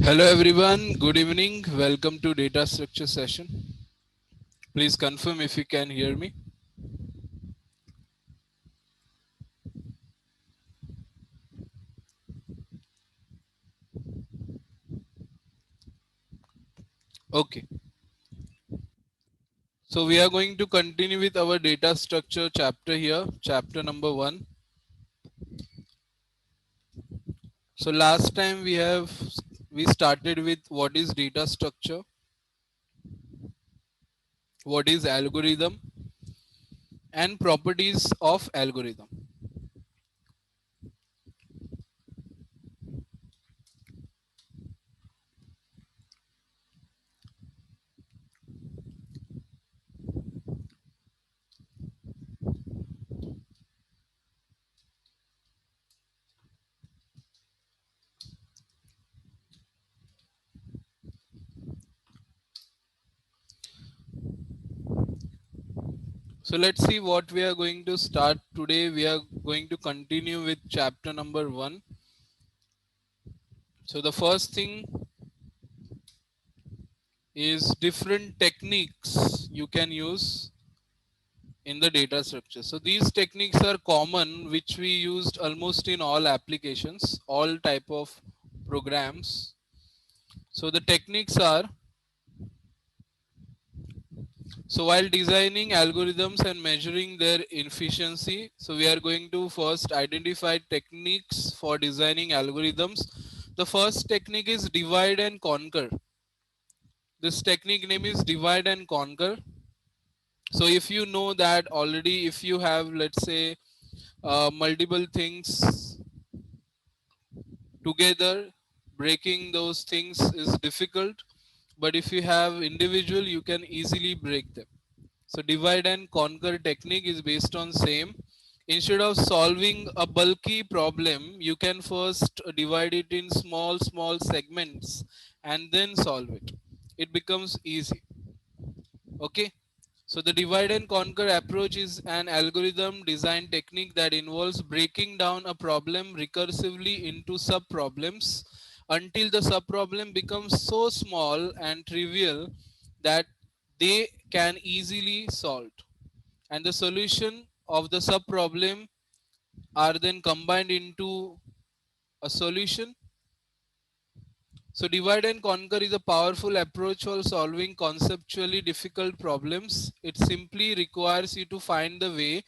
Hello everyone, good evening. Welcome to data structure session. Please confirm if you can hear me. Okay. So we are going to continue with our data structure chapter here, chapter number 1. So last time we started with what is data structure, what is algorithm and properties of algorithm. So let's see what we are going to start today. We are going to continue with chapter number 1. So the first thing is different techniques you can use in the data structure. So these techniques are common, which we used almost in all applications, all type of programs. So the techniques are, so while designing algorithms and measuring their efficiency, so we are going to first identify techniques for designing algorithms. The first technique is divide and conquer. This technique name is divide and conquer. So if you know that already, if you have, let's say, multiple things together, breaking those things is difficult, but if you have individual, you can easily break them. So divide and conquer technique is based on same. Instead of solving a bulky problem, you can first divide it in small segments and then solve it. It becomes easy. Okay. So the divide and conquer approach is an algorithm design technique that involves breaking down a problem recursively into sub-problems until the sub-problem becomes so small and trivial that they can easily solved. And the solution of the sub-problem are then combined into a solution. So divide and conquer is a powerful approach for solving conceptually difficult problems. It simply requires you to find the way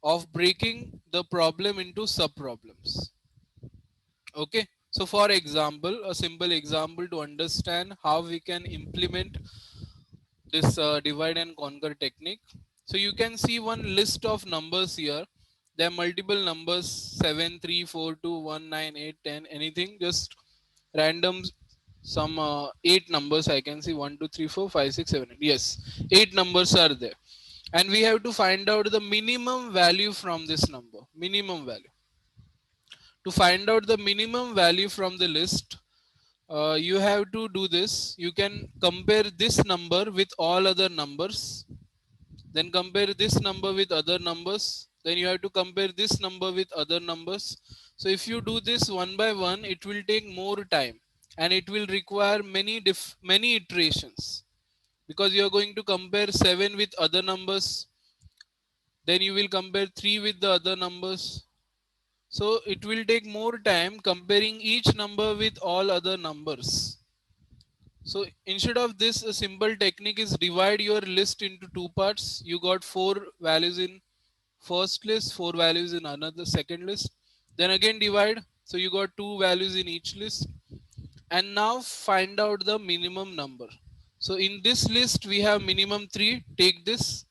of breaking the problem into sub-problems. Okay. So for example, a simple example to understand how we can implement this divide and conquer technique. So you can see one list of numbers here. There are multiple numbers 7, 3, 4, 2, 1, 9, 8, 10, anything, just random some 8 numbers I can see 1, 2, 3, 4, 5, 6, 7, 8. Yes, 8 numbers are there. And we have to find out the minimum value from this number. Minimum value. To find out the minimum value from the list, you have to do this. You can compare this number with all other numbers, then compare this number with other numbers, then you have to compare this number with other numbers. So if you do this one by one, it will take more time and it will require many iterations, because you are going to compare 7 with other numbers, then you will compare 3 with the other numbers. So it will take more time comparing each number with all other numbers. So instead of this, a simple technique is divide your list into two parts. You got 4 values in first list, 4 values in another second list. Then again divide. So you got 2 values in each list. And now find out the minimum number. So in this list we have minimum 3. Take this.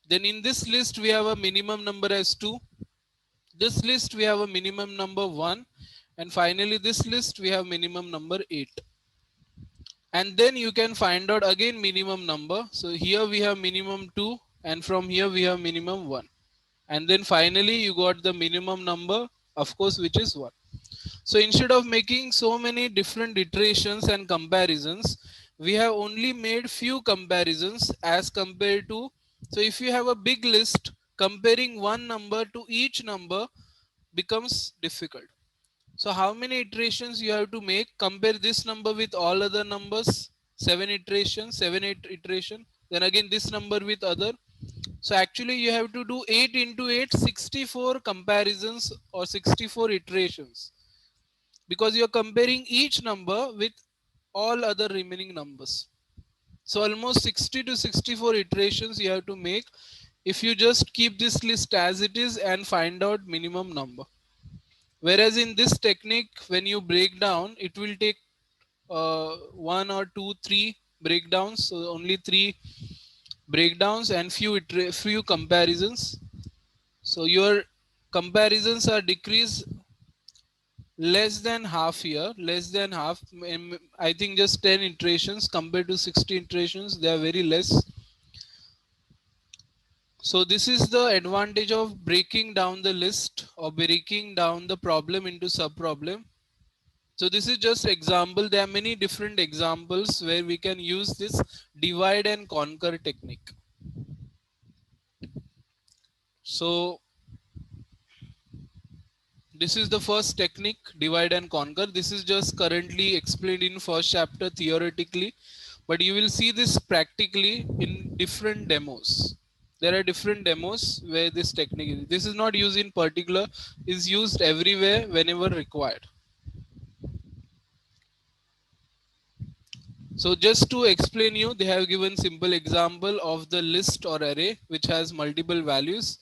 Then in this list we have a minimum number as 2. This list we have a minimum number 1. And finally this list we have minimum number 8. And then you can find out again minimum number. So here we have minimum 2 and from here we have minimum 1. And then finally you got the minimum number, of course, which is 1. So instead of making so many different iterations and comparisons, we have only made few comparisons as compared to, so if you have a big list, comparing one number to each number becomes difficult. So how many iterations you have to make? Compare this number with all other numbers. 7 iterations, 7, 8 iteration. Then again this number with other. So actually you have to do 8 into 8, 64 comparisons or 64 iterations. Because you are comparing each number with all other remaining numbers. So almost 60 to 64 iterations you have to make if you just keep this list as it is and find out minimum number. Whereas in this technique, when you break down, it will take one or two, three breakdowns. So only three breakdowns and few comparisons. So your comparisons are decreased less than half here, less than half. I think just 10 iterations compared to 60 iterations, they are very less. So this is the advantage of breaking down the list or breaking down the problem into sub problem. So this is just example. There are many different examples where we can use this divide and conquer technique. So this is the first technique, divide and conquer. This is just currently explained in first chapter theoretically, but you will see this practically in different demos. There are different demos where this technique is. This is not used in particular, is used everywhere whenever required. So just to explain you, they have given simple example of the list or array which has multiple values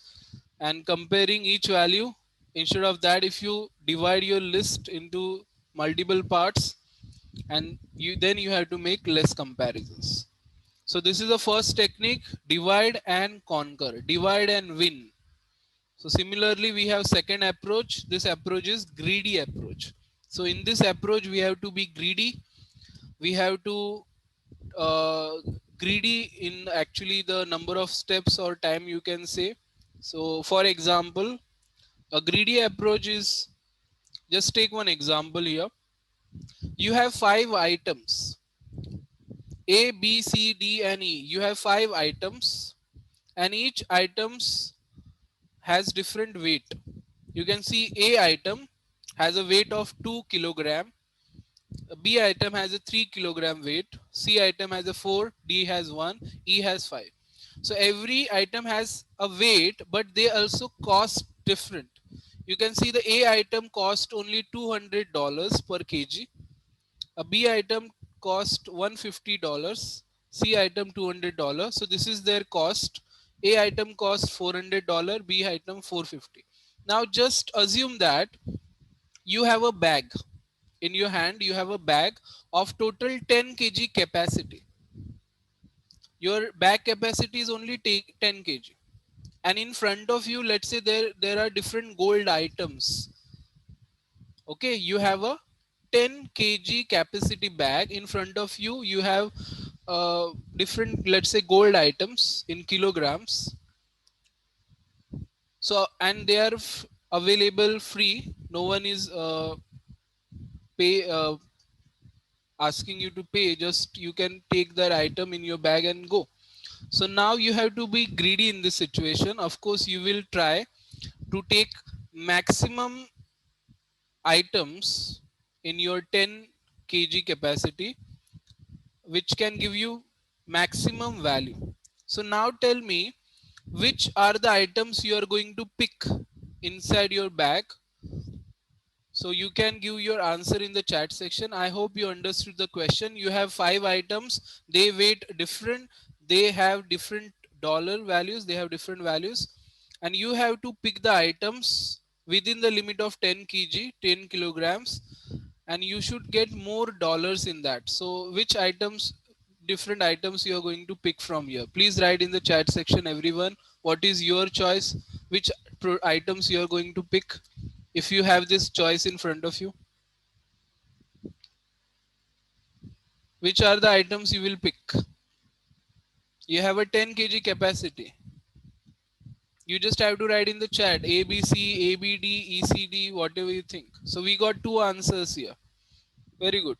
and comparing each value. Instead of that, if you divide your list into multiple parts and you have to make less comparisons. So this is the first technique, divide and conquer, divide and win. So similarly, we have second approach. This approach is greedy approach. So in this approach, we have to be greedy. We have to uh, greedy in actually the number of steps or time you can say. So for example, a greedy approach is, just take one example here. You have 5 items, A, B, C, D, and E. You have 5 items, and each items has different weight. You can see A item has a weight of 2 kilogram, B item has a 3 kilogram weight, C item has a 4, D has 1, E has 5. So every item has a weight, but they also cost different. You can see the A item cost only $200 per kg, a B item cost $150, C item $200. So this is their cost. A item cost $400, B item $450. Now just assume that you have a bag in your hand. You have a bag of total 10 kg capacity. Your bag capacity is only 10 kg, and in front of you, let's say there are different gold items. Okay, you have a 10 kg capacity bag. In front of you, you have different, let's say, gold items in kilograms. So and they are available free. No one is pay asking you to pay. Just you can take that item in your bag and go. So now you have to be greedy in this situation. Of course, you will try to take maximum items in your 10 kg capacity, which can give you maximum value. So now tell me, which are the items you are going to pick inside your bag. So you can give your answer in the chat section. I hope you understood the question. You have 5 items. They weight different. They have different dollar values. They have different values. And you have to pick the items within the limit of 10 kg, 10 kilograms. And you should get more dollars in that. So which items, different items you are going to pick from here? Please write in the chat section, everyone. What is your choice? Which items you are going to pick? If you have this choice in front of you, which are the items you will pick? You have a 10 kg capacity. You just have to write in the chat A, B, C, A, B, D, E, C, D, whatever you think. So we got 2 answers here. Very good.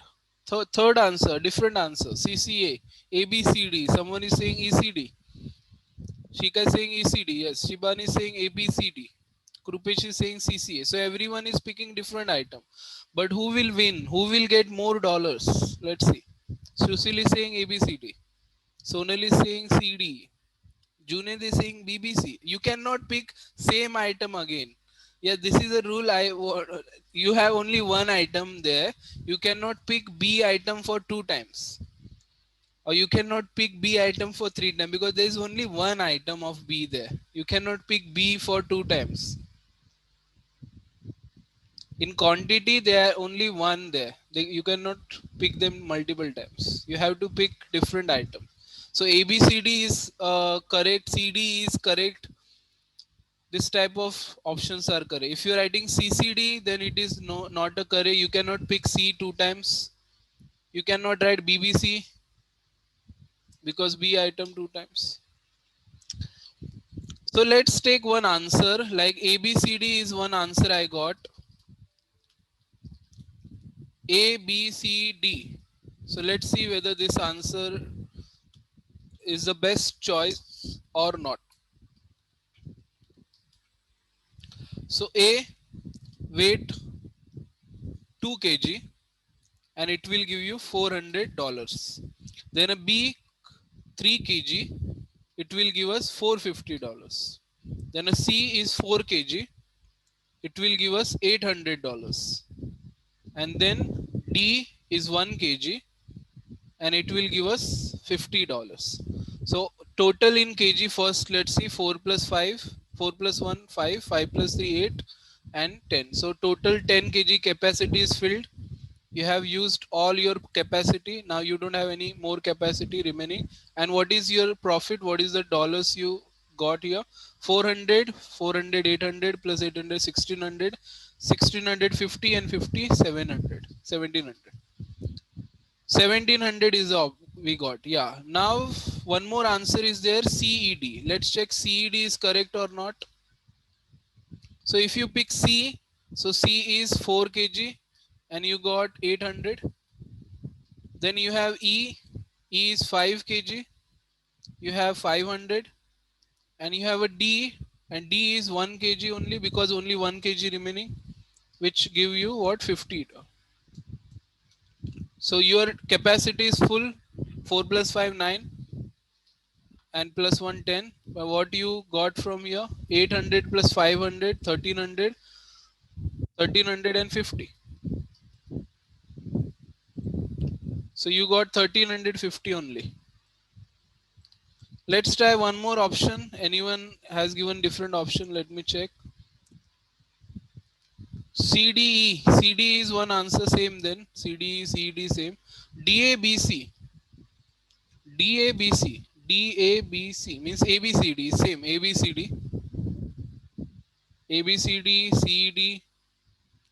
Third answer, different answer. CCA, A, B, C, D. Someone is saying ECD. Shika is saying ECD. Yes. Shiban is saying A, B, C, D. Krupesh is saying CCA. So everyone is picking different item. But who will win? Who will get more dollars? Let's see. Susil is saying ABCD. Sonal is saying CD. Junaid is saying BBC. You cannot pick same item again. Yeah, this is a rule. You have only one item there. You cannot pick B item for 2 times, or you cannot pick B item for 3 times, because there is only one item of B there. You cannot pick B for 2 times. In quantity, there are only one there. You cannot pick them multiple times. You have to pick different item. So ABCD is correct. CD is correct. This type of options are correct. If you're writing CCD, then it is not a correct. You cannot pick C 2 times. You cannot write BBC because B item 2 times. So let's take one answer. Like ABCD is one answer I got. ABCD. So let's see whether this answer is the best choice or not. So A, weight 2 kg and it will give you $400. Then a B, 3 kg, it will give us $450. Then a C is 4 kg, it will give us $800. And then D is 1 kg and it will give us $50. So total in kg first, let's see, 4 plus 5, 4 plus 1, 5, 5 plus 3, 8 and 10. So total 10 kg capacity is filled. You have used all your capacity. Now you don't have any more capacity remaining. And what is your profit? What is the dollars you got here? 400, 400, 800 plus 800, 1600, 1650 and 50, 700, 1700. 1700 is up we got. Yeah. Now one more answer is there, CED. Let's check CED is correct or not. So if you pick C, so C is 4 kg and you got 800. Then you have E. E is 5 kg. You have 500. And you have a D, and D is 1 kg only because only 1 kg remaining, which give you what, 50. So your capacity is full. 4 plus 5, 9 and plus 1, 10. But what you got from here, 800 plus 500, 1300, 1350. So you got 1350 only. Let's try one more option. Anyone has given different option? Let me check. CDE. CD is one answer, same then. CDE, CED same. DABC. DABC. DABC means ABCD, same. ABCD. ABCD, CED.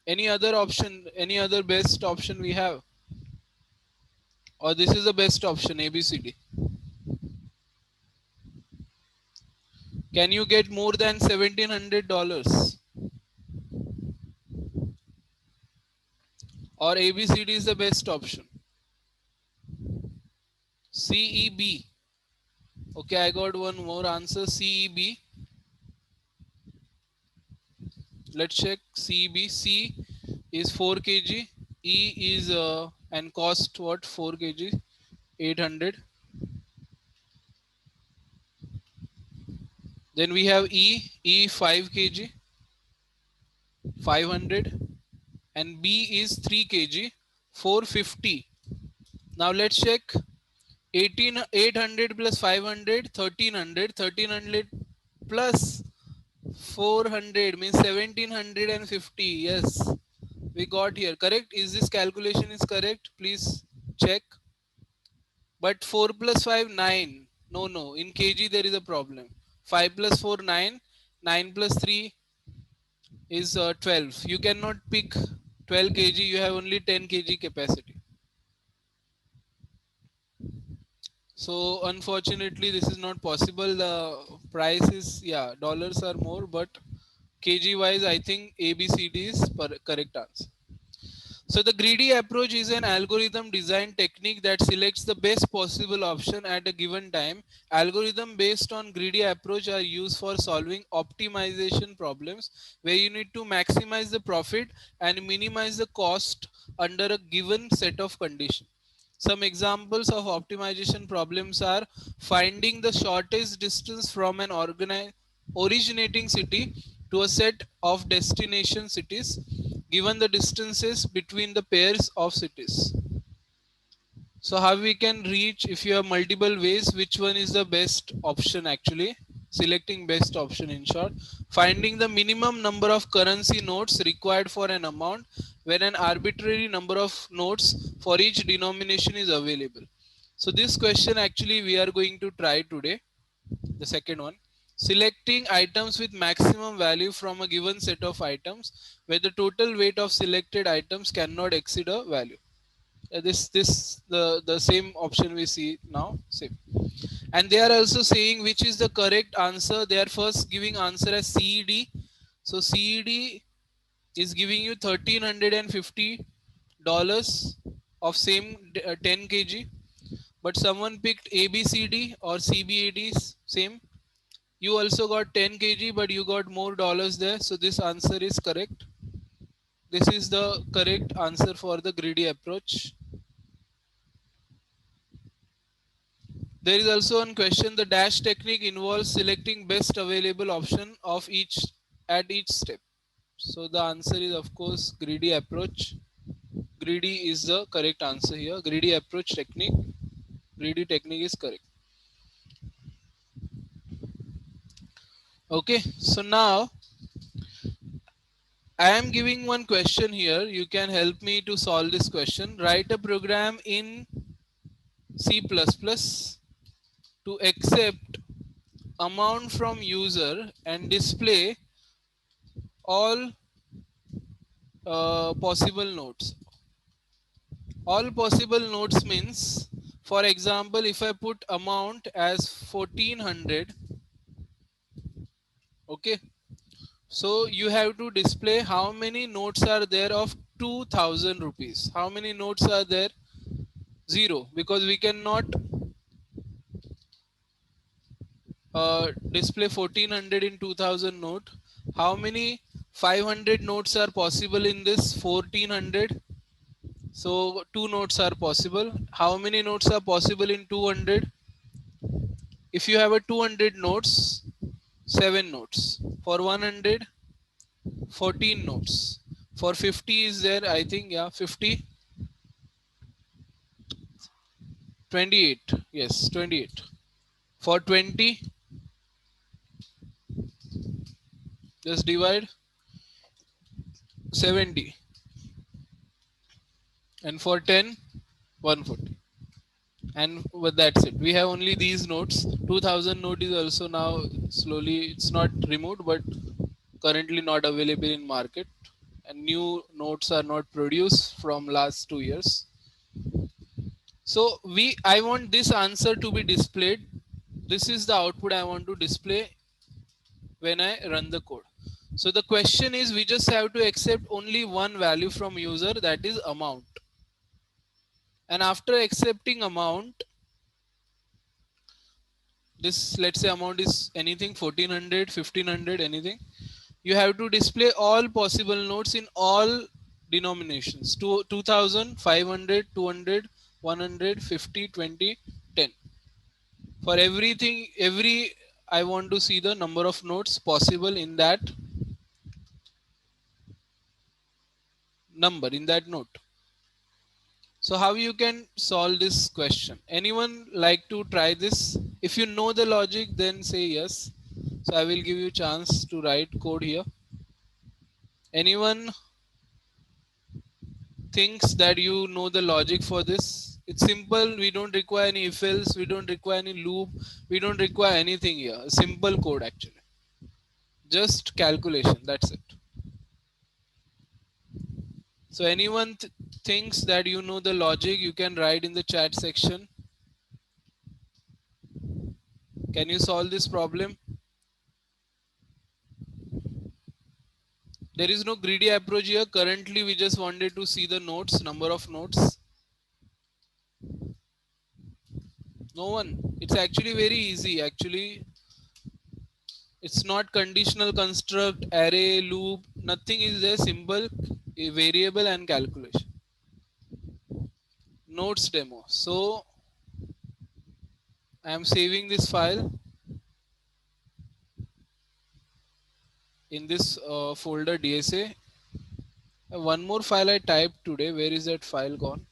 Any other option? Any other best option we have? Or this is the best option, ABCD? Can you get more than $1,700? Or ABCD is the best option? CEB. Okay, I got one more answer, CEB. Let's check CEB. C is 4 kg. E is and cost what, 4 kg, 800. Then we have E 5 kg, 500. And B is 3 kg, 450. Now let's check 800 plus 500, 1300, 1300 plus 400 means 1750. Yes, we got here. Correct? Is this calculation is correct? Please check. But 4 plus 5, 9. No. In kg there is a problem. 5 plus 4, 9. 9 plus 3 is 12. You cannot pick 12 kg. You have only 10 kg capacity. So unfortunately, this is not possible. The price is, yeah, dollars are more, but kg wise, I think ABCD is correct answer. So the greedy approach is an algorithm design technique that selects the best possible option at a given time. Algorithm based on greedy approach are used for solving optimization problems where you need to maximize the profit and minimize the cost under a given set of conditions. Some examples of optimization problems are finding the shortest distance from an originating city to a set of destination cities given the distances between the pairs of cities. So how we can reach, if you have multiple ways, which one is the best option actually? Selecting best option in short. Finding the minimum number of currency notes required for an amount when an arbitrary number of notes for each denomination is available. So this question actually we are going to try today. The second one. Selecting items with maximum value from a given set of items where the total weight of selected items cannot exceed a value. The same option we see now, same. And they are also saying which is the correct answer. They are first giving answer as CED. So CED is giving you $1,350 of same 10 kg, but someone picked ABCD or CBAD, same. You also got 10 kg, but you got more dollars there, so this answer is correct. This is the correct answer for the greedy approach. There is also one question. The dash technique involves selecting best available option of each at each step. So the answer is of course greedy approach. Greedy is the correct answer here. Greedy approach technique. Greedy technique is correct. Okay, so now I am giving one question here. You can help me to solve this question. Write a program in C++ to accept amount from user and display all possible nodes. All possible nodes means, for example, if I put amount as 1400, okay, so you have to display how many notes are there of 2000 rupees. How many notes are there? Zero, because we cannot display 1400 in 2000 note. How many 500 notes are possible in this 1400? So two notes are possible. How many notes are possible in 200? If you have a 200 notes, 7 notes. For 100, 14 notes. For 50 is there, I think, yeah, 50, 28. Yes, 28. For 20, just divide 70. And for 10, 140. And that's it. We have only these notes. 2000 note is also now slowly, it's not removed, but currently not available in market. And new notes are not produced from last 2 years. So I want this answer to be displayed. This is the output I want to display when I run the code. So the question is, we just have to accept only one value from user, that is amount. And after accepting amount, this, let's say amount is anything 1400, 1500, anything. You have to display all possible notes in all denominations. 2000, 500, 200, 100, 50, 20, 10. For everything, I want to see the number of notes possible in that number, in that note. So how you can solve this question? Anyone like to try this? If you know the logic, then say yes. So I will give you chance to write code here. Anyone thinks that you know the logic for this? It's simple. We don't require any if else. We don't require any loop. We don't require anything here. Simple code actually. Just calculation. That's it. So anyone thinks that you know the logic, you can write in the chat section. Can you solve this problem? There is no greedy approach here. Currently, we just wanted to see the nodes, number of nodes. No one. It's actually very easy. Actually, it's not conditional construct, array, loop. Nothing is there. Simple, a variable and calculation. Nodes demo. So I am saving this file in this folder DSA. One more file I typed today. Where is that file gone?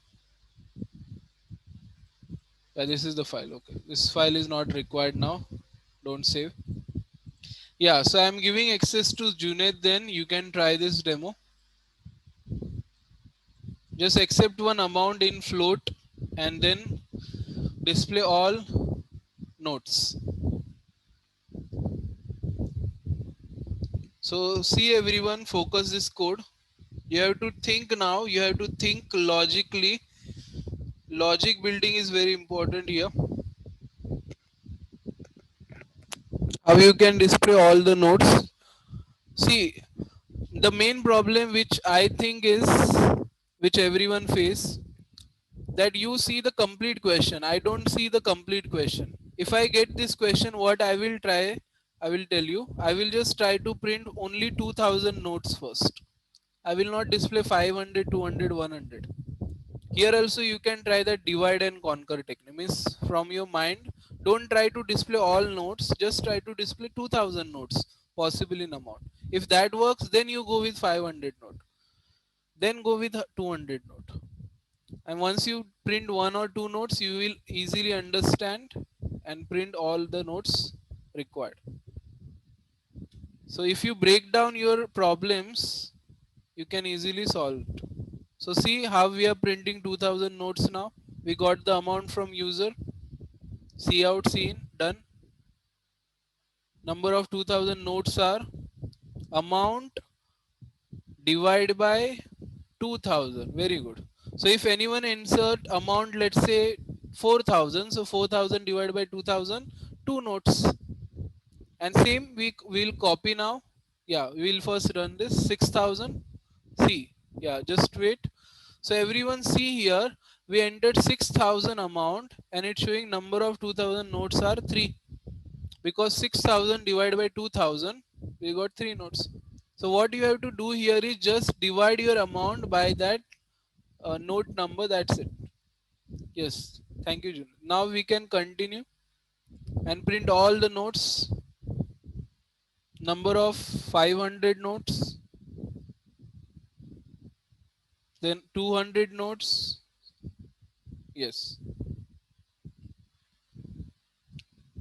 Yeah, this is the file. Okay, this file is not required now. Don't save. Yeah, so I'm giving access to Junaid. Then you can try this demo. Just accept one amount in float and then display all notes. So see everyone, focus this code. You have to think now. You have to think logically. Logic building is very important here. How you can display all the nodes. See, the main problem which I think is, which everyone face, that you see the complete question. I don't see the complete question. If I get this question, what I will try, I will tell you, I will just try to print only 2000 notes first. I will not display 500, 200, 100. Here also you can try the divide and conquer technique. Means from your mind, don't try to display all notes, just try to display 2000 notes, possible in amount. If that works, then you go with 500 note. Then go with 200 note. And once you print one or two notes, you will easily understand and print all the notes required. So if you break down your problems, you can easily solve it. So see how we are printing 2000 notes now. We got the amount from user, see out, seen, done. Number of 2000 notes are amount divide by 2000. Very good. So if anyone insert amount, let's say 4000, so 4000 divided by 2000, two notes. And same we will copy now. Yeah, we will first run this 6000. See, yeah, just wait. So everyone see here, we entered 6000 amount and it's showing number of 2000 notes are 3, because 6000 divided by 2000, we got 3 notes. So what you have to do here is just divide your amount by that note number. That's it. Yes, thank you, Jun. Now we can continue and print all the notes. Number of 500 notes, then 200 notes. Yes,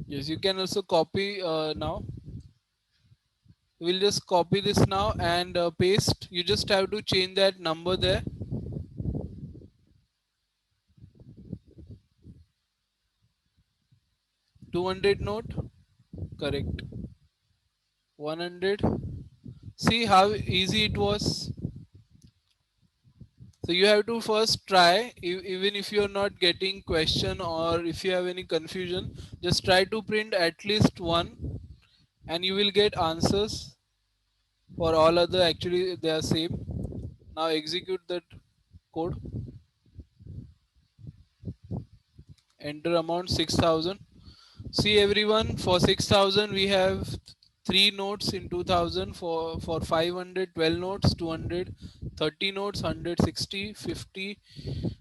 yes, you can also copy now. We'll just copy this now and paste. You just have to change that number there. 200 note, correct. 100. See how easy it was. So you have to first try, even if you're not getting question or if you have any confusion, just try to print at least one and you will get answers. For all other, actually they are same. Now execute that code. Enter amount 6000. See everyone, for 6000 we have 3 notes in 2000. For 500, 12 notes, 200, 30 notes, 160, 50,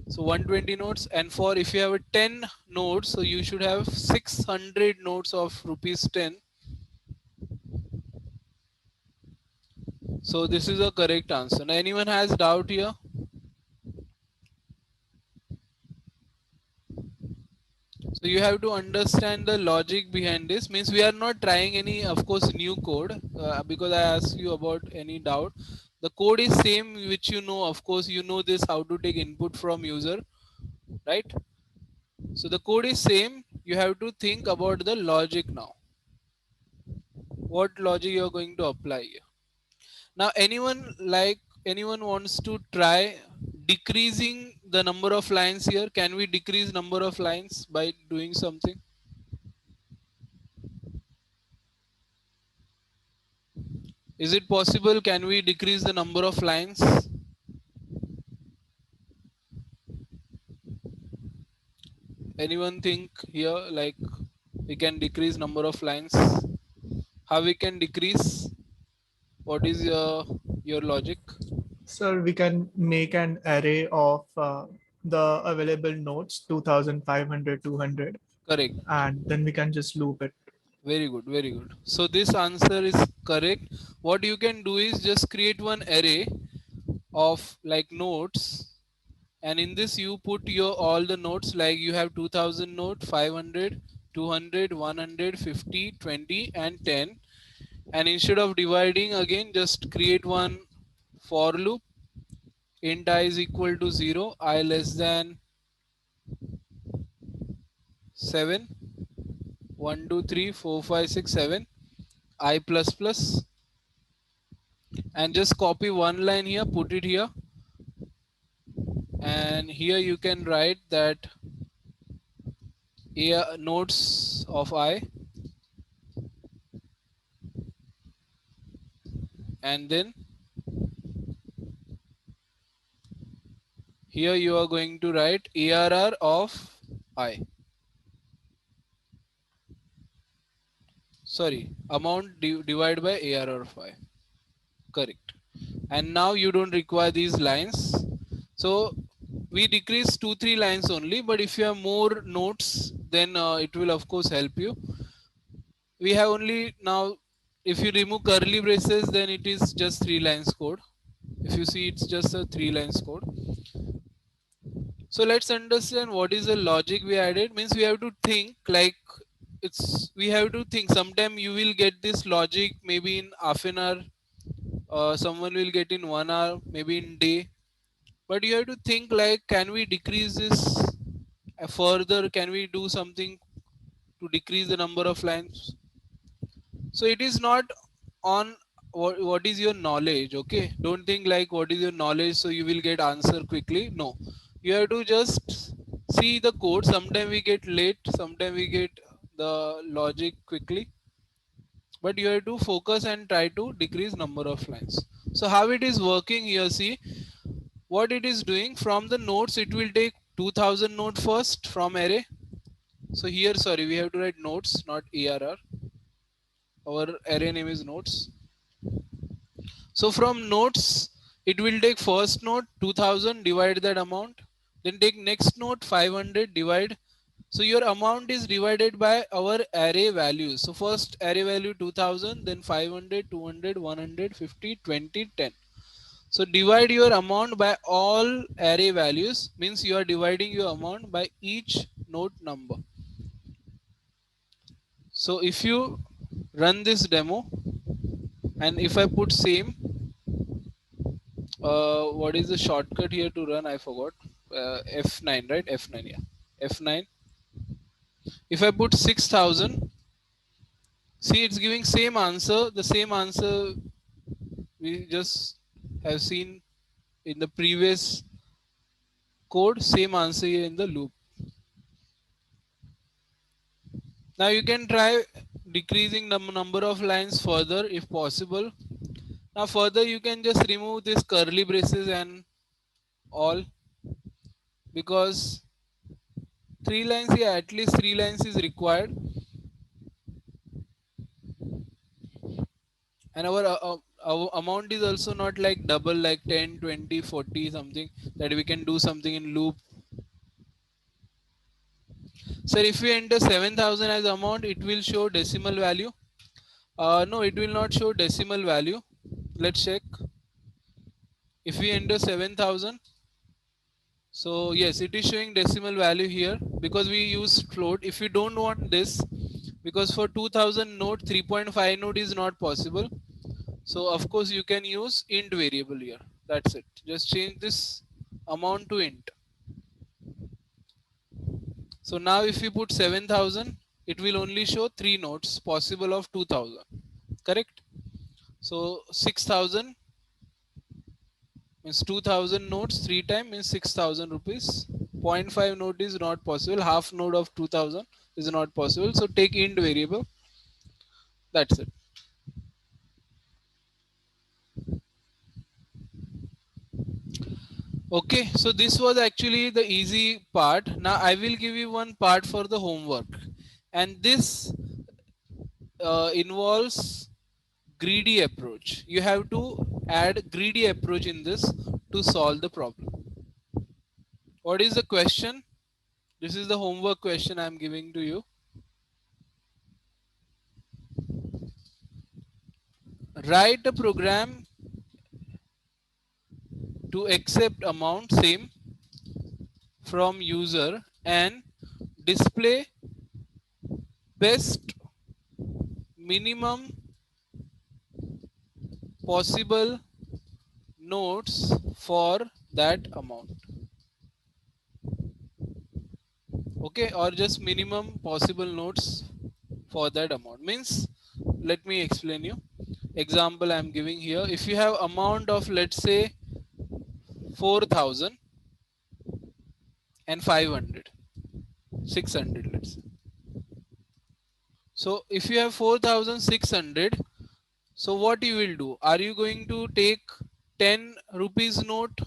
so 120 notes. And for if you have a 10 notes, so you should have 600 notes of rupees 10. So this is a correct answer. Now anyone has doubt here? So you have to understand the logic behind this. Means we are not trying any, of course, new code, because I asked you about any doubt. The code is same, which you know. Of course, you know this, how to take input from user, right? So the code is same. You have to think about the logic now. What logic you are going to apply here? Now, anyone wants to try decreasing the number of lines here? Can we decrease number of lines by doing something? Is it possible? Can we decrease the number of lines? Anyone think here like we can decrease number of lines? How we can decrease? What is your logic? Sir, we can make an array of the available nodes, 2500, 200, Correct. and then we can just loop it. Very good, very good. So this answer is correct. What you can do is just create one array of like nodes, and in this you put your all the nodes, like you have 2000 node, 500, 200, 150, 20 and 10, and instead of dividing again just create one for loop. Int I is equal to 0, I less than 7, 1 2 3 4 5 6 7, I plus plus, and just copy one line here, put it here, and here you can write that a nodes of I, and then here you are going to write ARR of I, sorry, amount divided by ARR of I, correct. And now you don't require these lines, so we decrease 2 3 lines only, but if you have more notes then it will of course help you. We have only now, if you remove curly braces then it is just 3 lines code. If you see, it's just a 3 lines code. So let's understand what is the logic we added. Means we have to think like, it's we have to think. Sometime you will get this logic maybe in half an hour, someone will get in 1 hour, maybe in day. But you have to think like, can we decrease this further? Can we do something to decrease the number of lines? So it is not on what is your knowledge. Okay, don't think like what is your knowledge so you will get answer quickly. No, you have to just see the code. Sometimes we get late, sometimes we get the logic quickly, but you have to focus and try to decrease number of lines. So how it is working here, see what it is doing. From the nodes it will take 2000 node first from array. So here, sorry, we have to write nodes, not ARR. Our array name is nodes. So from nodes, it will take first node 2000, divide that amount, then take next node 500, divide. So your amount is divided by our array values. So first array value 2000, then 500, 200, 150, 20, 10. So divide your amount by all array values, means you are dividing your amount by each node number. So if you run this demo, and if I put same, what is the shortcut here to run? I forgot. F9, right? F9, yeah. F9. If I put 6000, see it's giving same answer. The same answer we just have seen in the previous code. Same answer here in the loop. Now you can try decreasing the number of lines further if possible. Now further you can just remove this curly braces and all, because 3 lines, yeah, at least 3 lines is required. And our amount is also not like double, like 10 20 40 something, that we can do something in loop. So if we enter 7000 as amount, it will show decimal value. No, it will not show decimal value. Let's check. If we enter 7000, so yes, it is showing decimal value here because we use float. If you don't want this, because for 2000 node 3.5 node is not possible, so of course you can use int variable here. That's it. Just change this amount to int. So now if we put 7000, it will only show 3 nodes possible of 2000. Correct? So 6000 means 2000 nodes 3 times means 6000 rupees. zero point 0.5 node is not possible. Half node of 2000 is not possible. So take int variable. That's it. Okay, so this was actually the easy part. Now I will give you one part for the homework, and this involves greedy approach. You have to add greedy approach in this to solve the problem. What is the question? This is the homework question I am giving to you. Write a program to accept amount same from user and display best minimum possible notes for that amount. Okay, or just minimum possible notes for that amount means, let me explain you. Example I am giving here: if you have amount of, let's say, 4000 and 500, 600, let's say. So if you have 4600, so what you will do, are you going to take 10 rupees note,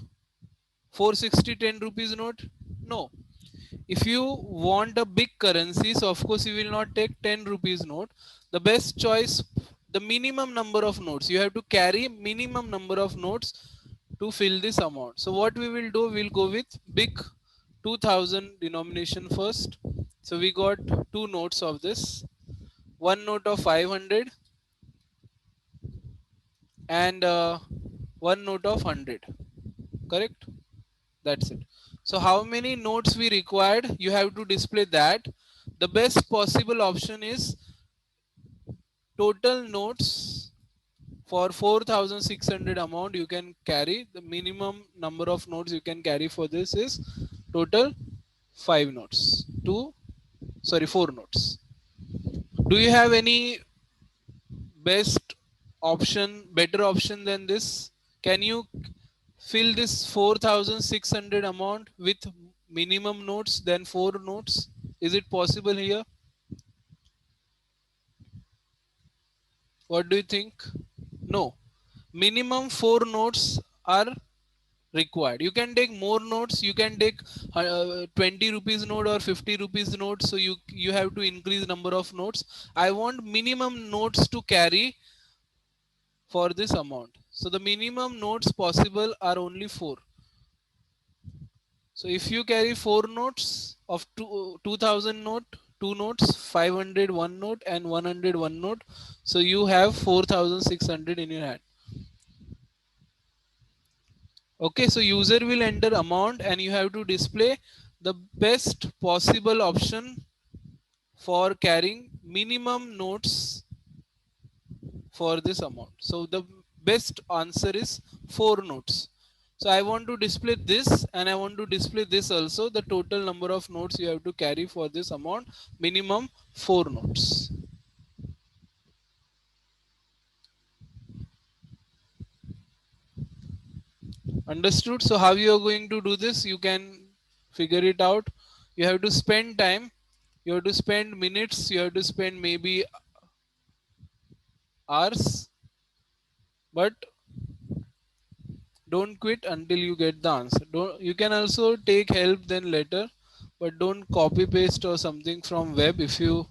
460 10 rupees note? No. If you want a big currency, so of course you will not take 10 rupees note. The best choice, the minimum number of notes, you have to carry minimum number of notes to fill this amount. So what we will do, we'll go with big 2000 denomination first. So we got two notes of this, one note of 500 and one note of 100. Correct? That's it. So how many notes we required? You have to display that. The best possible option is total notes for 4600 amount you can carry. The minimum number of notes you can carry for this is total 5 notes. Four notes. Do you have any best option, better option than this? Can you fill this 4600 amount with minimum notes than 4 notes? Is it possible here? What do you think? No. Minimum 4 notes are required. You can take more notes. You can take 20 rupees note or 50 rupees note. So you have to increase number of notes. I want minimum notes to carry for this amount. So the minimum notes possible are only 4. So if you carry 4 notes of 2000 note, 2 notes, 500 one note and 100 one note, so you have 4600 in your hand. Okay, so user will enter amount and you have to display the best possible option for carrying minimum notes for this amount. So the best answer is 4 notes. So I want to display this and I want to display this also. The total number of notes you have to carry for this amount, minimum 4 notes. Understood? So how you are going to do this? You can figure it out. You have to spend time. You have to spend minutes. You have to spend maybe hours. But don't quit until you get the answer. Don't, you can also take help then later, but don't copy paste or something from web if you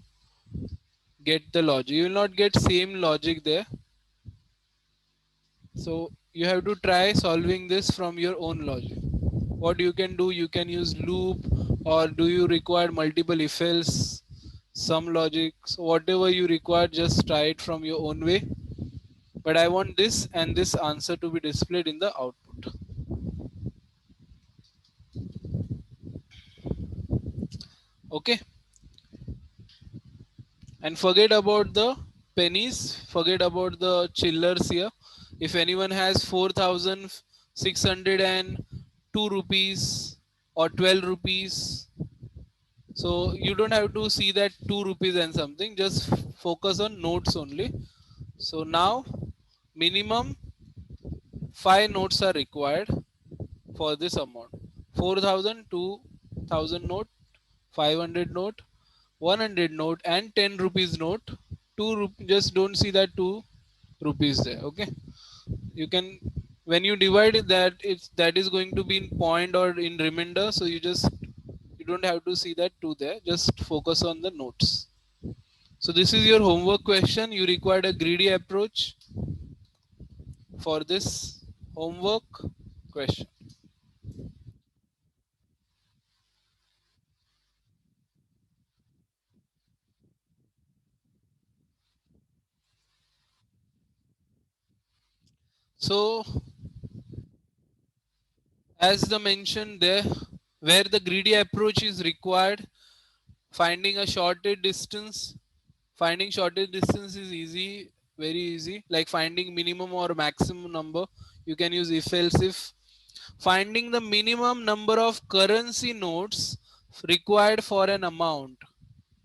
get the logic. You will not get same logic there. So you have to try solving this from your own logic. What you can do, you can use loop, or do you require multiple if else, some logic. So whatever you require, just try it from your own way. But I want this and this answer to be displayed in the output. Okay. And forget about the pennies, forget about the chillers here. If anyone has 4602 rupees or 12 rupees, so you don't have to see that 2 rupees and something, just focus on notes only. So now minimum 5 notes are required for this amount: 4000, 2000 note, 500 note, 100 note and 10 rupees note. 2 just don't see that 2 rupees there. Okay, you can When you divide it, that is going to be in point or in remainder, so you don't have to see that 2 there, just focus on the notes. So this is your homework question. You required a greedy approach for this homework question. So as the mentioned there, where the greedy approach is required, finding a shortest distance, finding shortest distance is easy, very easy, like finding minimum or maximum number. You can use if else if. Finding the minimum number of currency notes required for an amount,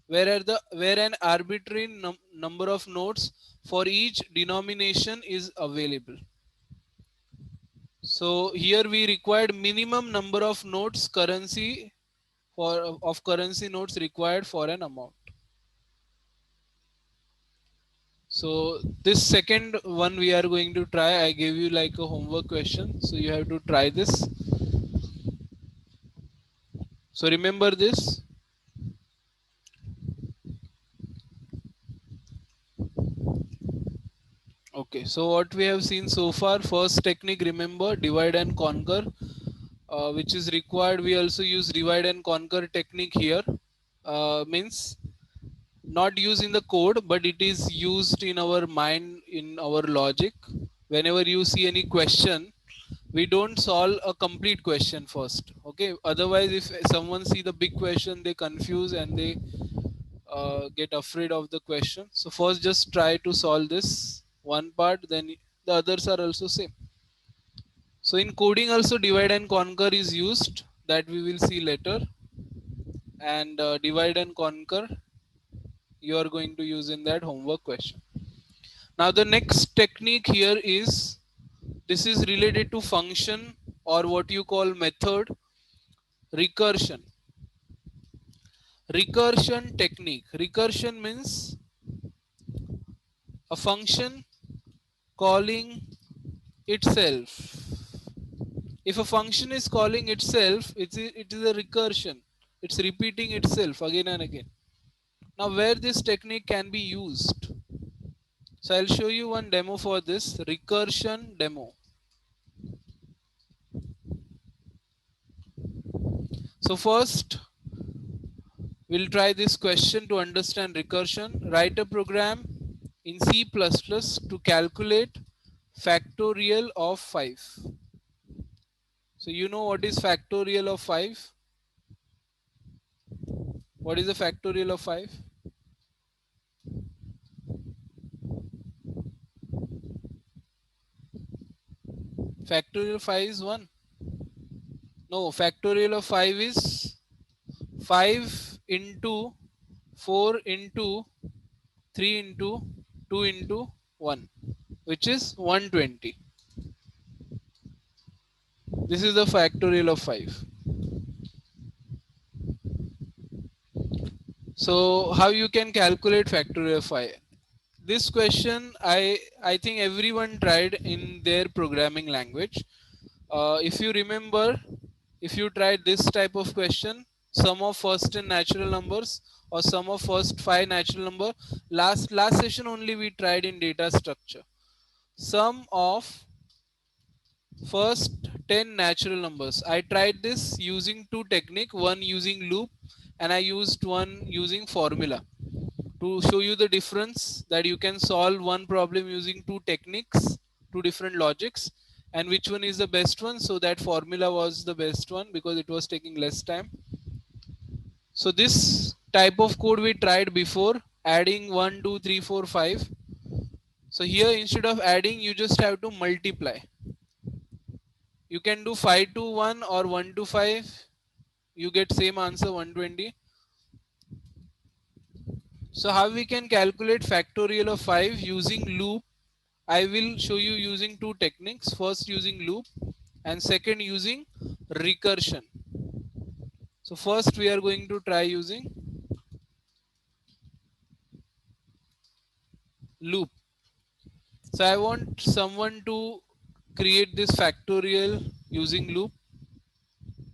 where an arbitrary number of notes for each denomination is available. So here we required minimum number of notes currency for of currency notes required for an amount. So this second one we are going to try. I gave you like a homework question, so you have to try this. So remember this. Okay, so what we have seen so far, first technique, remember, divide and conquer, which is required. We also use divide and conquer technique here. Means not used in the code, but it is used in our mind, in our logic. Whenever you see any question, we don't solve a complete question first. Okay, otherwise if someone see the big question, they confuse and they get afraid of the question. So first just try to solve this one part, then the others are also same. So in coding also divide and conquer is used, that we will see later. And divide and conquer you are going to use in that homework question. Now the next technique here is, this is related to function or what you call method, recursion. Recursion technique. Recursion means a function calling itself. If a function is calling itself, it is a recursion. It's repeating itself again and again. Now where this technique can be used? So I'll show you one demo for this recursion demo. So first we'll try this question to understand recursion. Write a program in C++ to calculate factorial of 5. So you know what is factorial of 5? What is the factorial of 5? Factorial of 5 is 1. No, factorial of 5 is 5 into 4 into 3 into 2 into 1, which is 120. This is the factorial of 5. So how you can calculate factorial of 5? This question I think everyone tried in their programming language. If you remember, if you tried this type of question, sum of first 10 natural numbers or sum of first 5 natural number, last session only we tried in data structure. Sum of first 10 natural numbers. I tried this using two technique, one using loop and I used one using formula to show you the difference, that you can solve one problem using two techniques, two different logics, and which one is the best one. So that formula was the best one because it was taking less time. So this type of code we tried before, adding 1 2 3 4 5. So here instead of adding you just have to multiply. You can do 5 to 1 or 1 to 5, you get same answer 120. So how we can calculate factorial of 5 using loop? I will show you using two techniques. First using loop and second using recursion. So first we are going to try using loop. So I want someone to create this factorial using loop.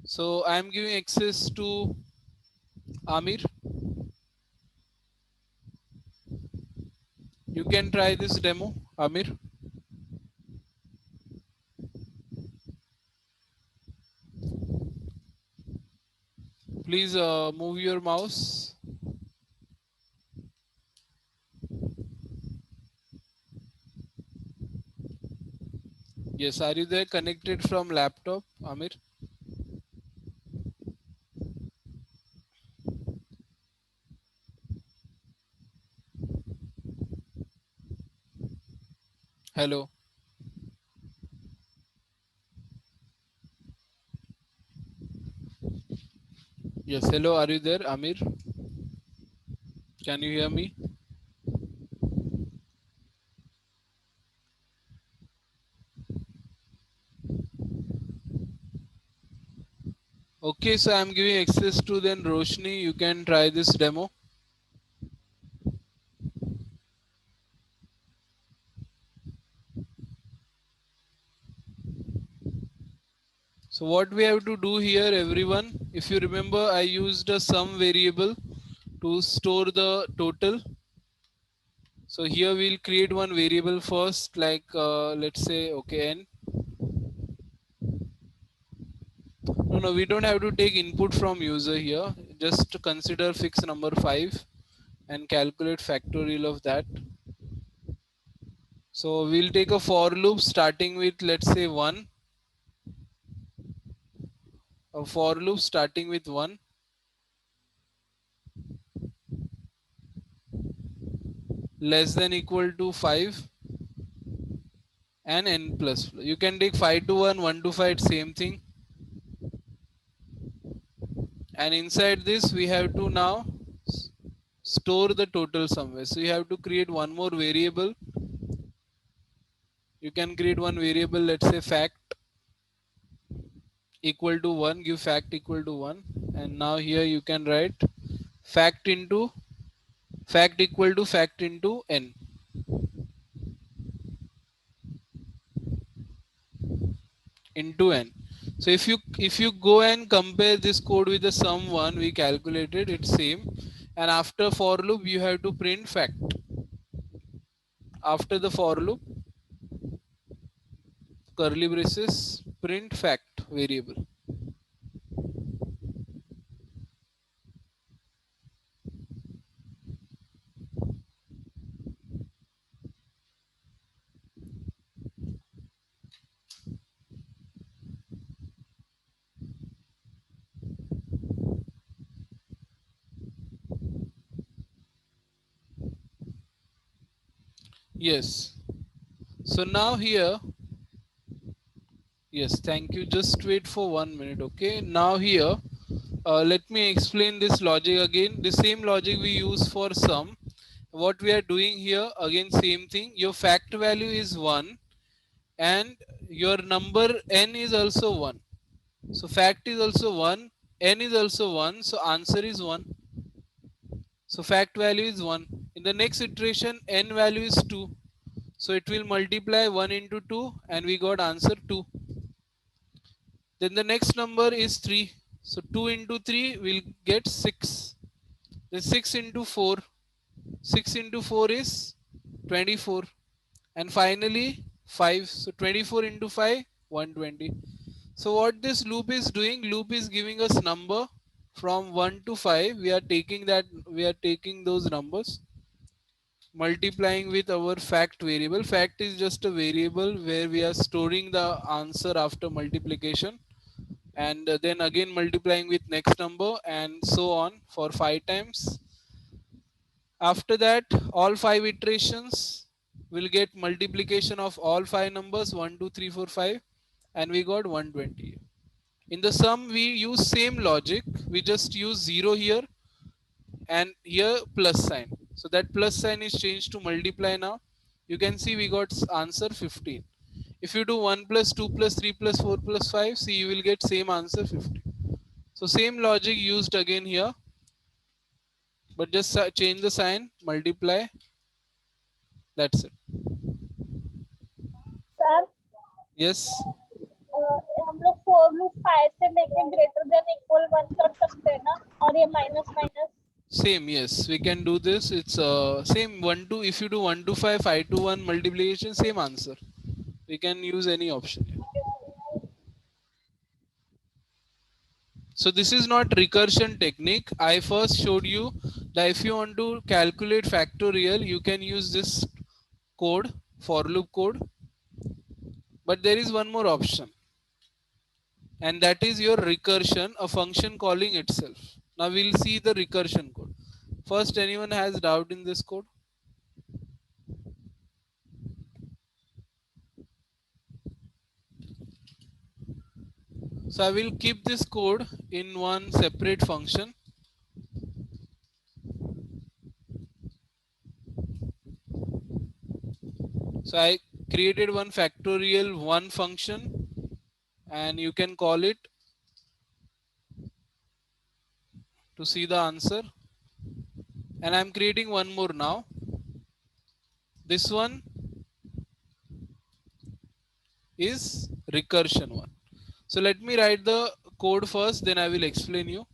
So I am giving access to Amir. You can try this demo, Amir. Please move your mouse. Yes, are you there connected from laptop, Amir? Hello. Yes, hello, are you there, Amir? Can you hear me? Okay, so I'm giving access to then Roshni. You can try this demo. So what we have to do here, everyone, if you remember, I used a sum variable to store the total. So here we'll create one variable first, like let's say, okay, n. No, we don't have to take input from user here. Just consider fixed number 5 and calculate factorial of that. So we'll take a for loop starting with, let's say, 1. A for loop starting with 1, less than equal to 5, and n plus. You can take 5 to 1, 1 to 5, same thing. And inside this, we have to now store the total somewhere. So you have to create one more variable. You can create one variable, let's say fact equal to 1, give fact equal to 1. And now here you can write fact into fact equal to fact into n. Into n. So if you go and compare this code with the sum one we calculated, it's same. And after for loop you have to print fact. After the for loop, curly braces, print fact variable. Yes. So now here, yes, thank you. Just wait for 1 minute. Okay. Now here, let me explain this logic again. The same logic we use for sum. What we are doing here, again, same thing. Your fact value is 1 and your number n is also 1. So fact is also 1, n is also 1. So answer is 1. So fact value is 1. In the next iteration, n value is 2. So it will multiply 1 into 2 and we got answer 2. Then the next number is 3. So 2 into 3 will get 6. Then 6 into 4. 6 into 4 is 24. And finally 5. So 24 into 5, 120. So what this loop is doing, loop is giving us number from 1 to 5. We are taking those numbers, multiplying with our fact variable. Fact is just a variable where we are storing the answer after multiplication, and then again multiplying with next number and so on for 5 times. After that, all 5 iterations will get multiplication of all 5 numbers, 1 2 3 4 5, and we got 120. In the sum we use same logic, we just use 0 here and here plus sign. So that plus sign is changed to multiply now. You can see we got answer 15. If you do 1 plus 2 plus 3 plus 4 plus 5, see you will get same answer 15. So same logic used again here, but just change the sign, multiply, that's it. Sir, Yes. हम लोग for loop 5 से लेके greater than equal 1 कर सकते हैं ना, और ये minus minus. Same, yes, we can do this. It's same 1 to, if you do 1 to 5, 5 to 1 multiplication, same answer. We can use any option here. So this is not recursion technique. I first showed you that if you want to calculate factorial, you can use this code, for loop code. But there is one more option, and that is your recursion, a function calling itself. Now we'll see the recursion code. First, anyone has doubt in this code? So I will keep this code in one separate function. So I created one factorial one function, and you can call it to see the answer. And I'm creating one more now. This one is recursion one. So let me write the code first, then I will explain you.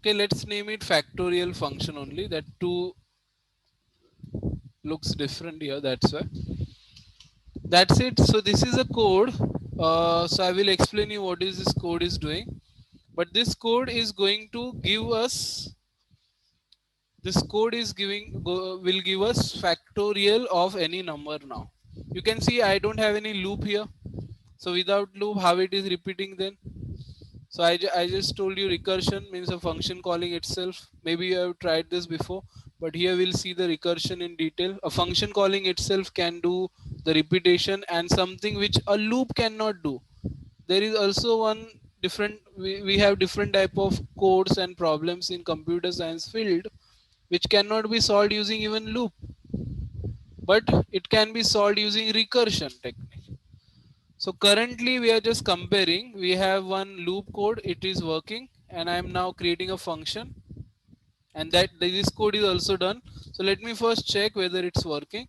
Okay, let's name it factorial function only. That two looks different here, that's why. That's it. So this is a code. So I will explain you what is this code is doing. But this code is going to give us, this code is will give us factorial of any number now. You can see I don't have any loop here. So without loop, how it is repeating then? So I just told you recursion means a function calling itself. Maybe you have tried this before, but here we'll see the recursion in detail. A function calling itself can do the repetition and something which a loop cannot do. There is also one different, we have different type of codes and problems in computer science field which cannot be solved using even loop, but it can be solved using recursion technique. So currently we are just comparing. We have one loop code, it is working, and I am now creating a function, and that this code is also done. So let me first check whether it's working.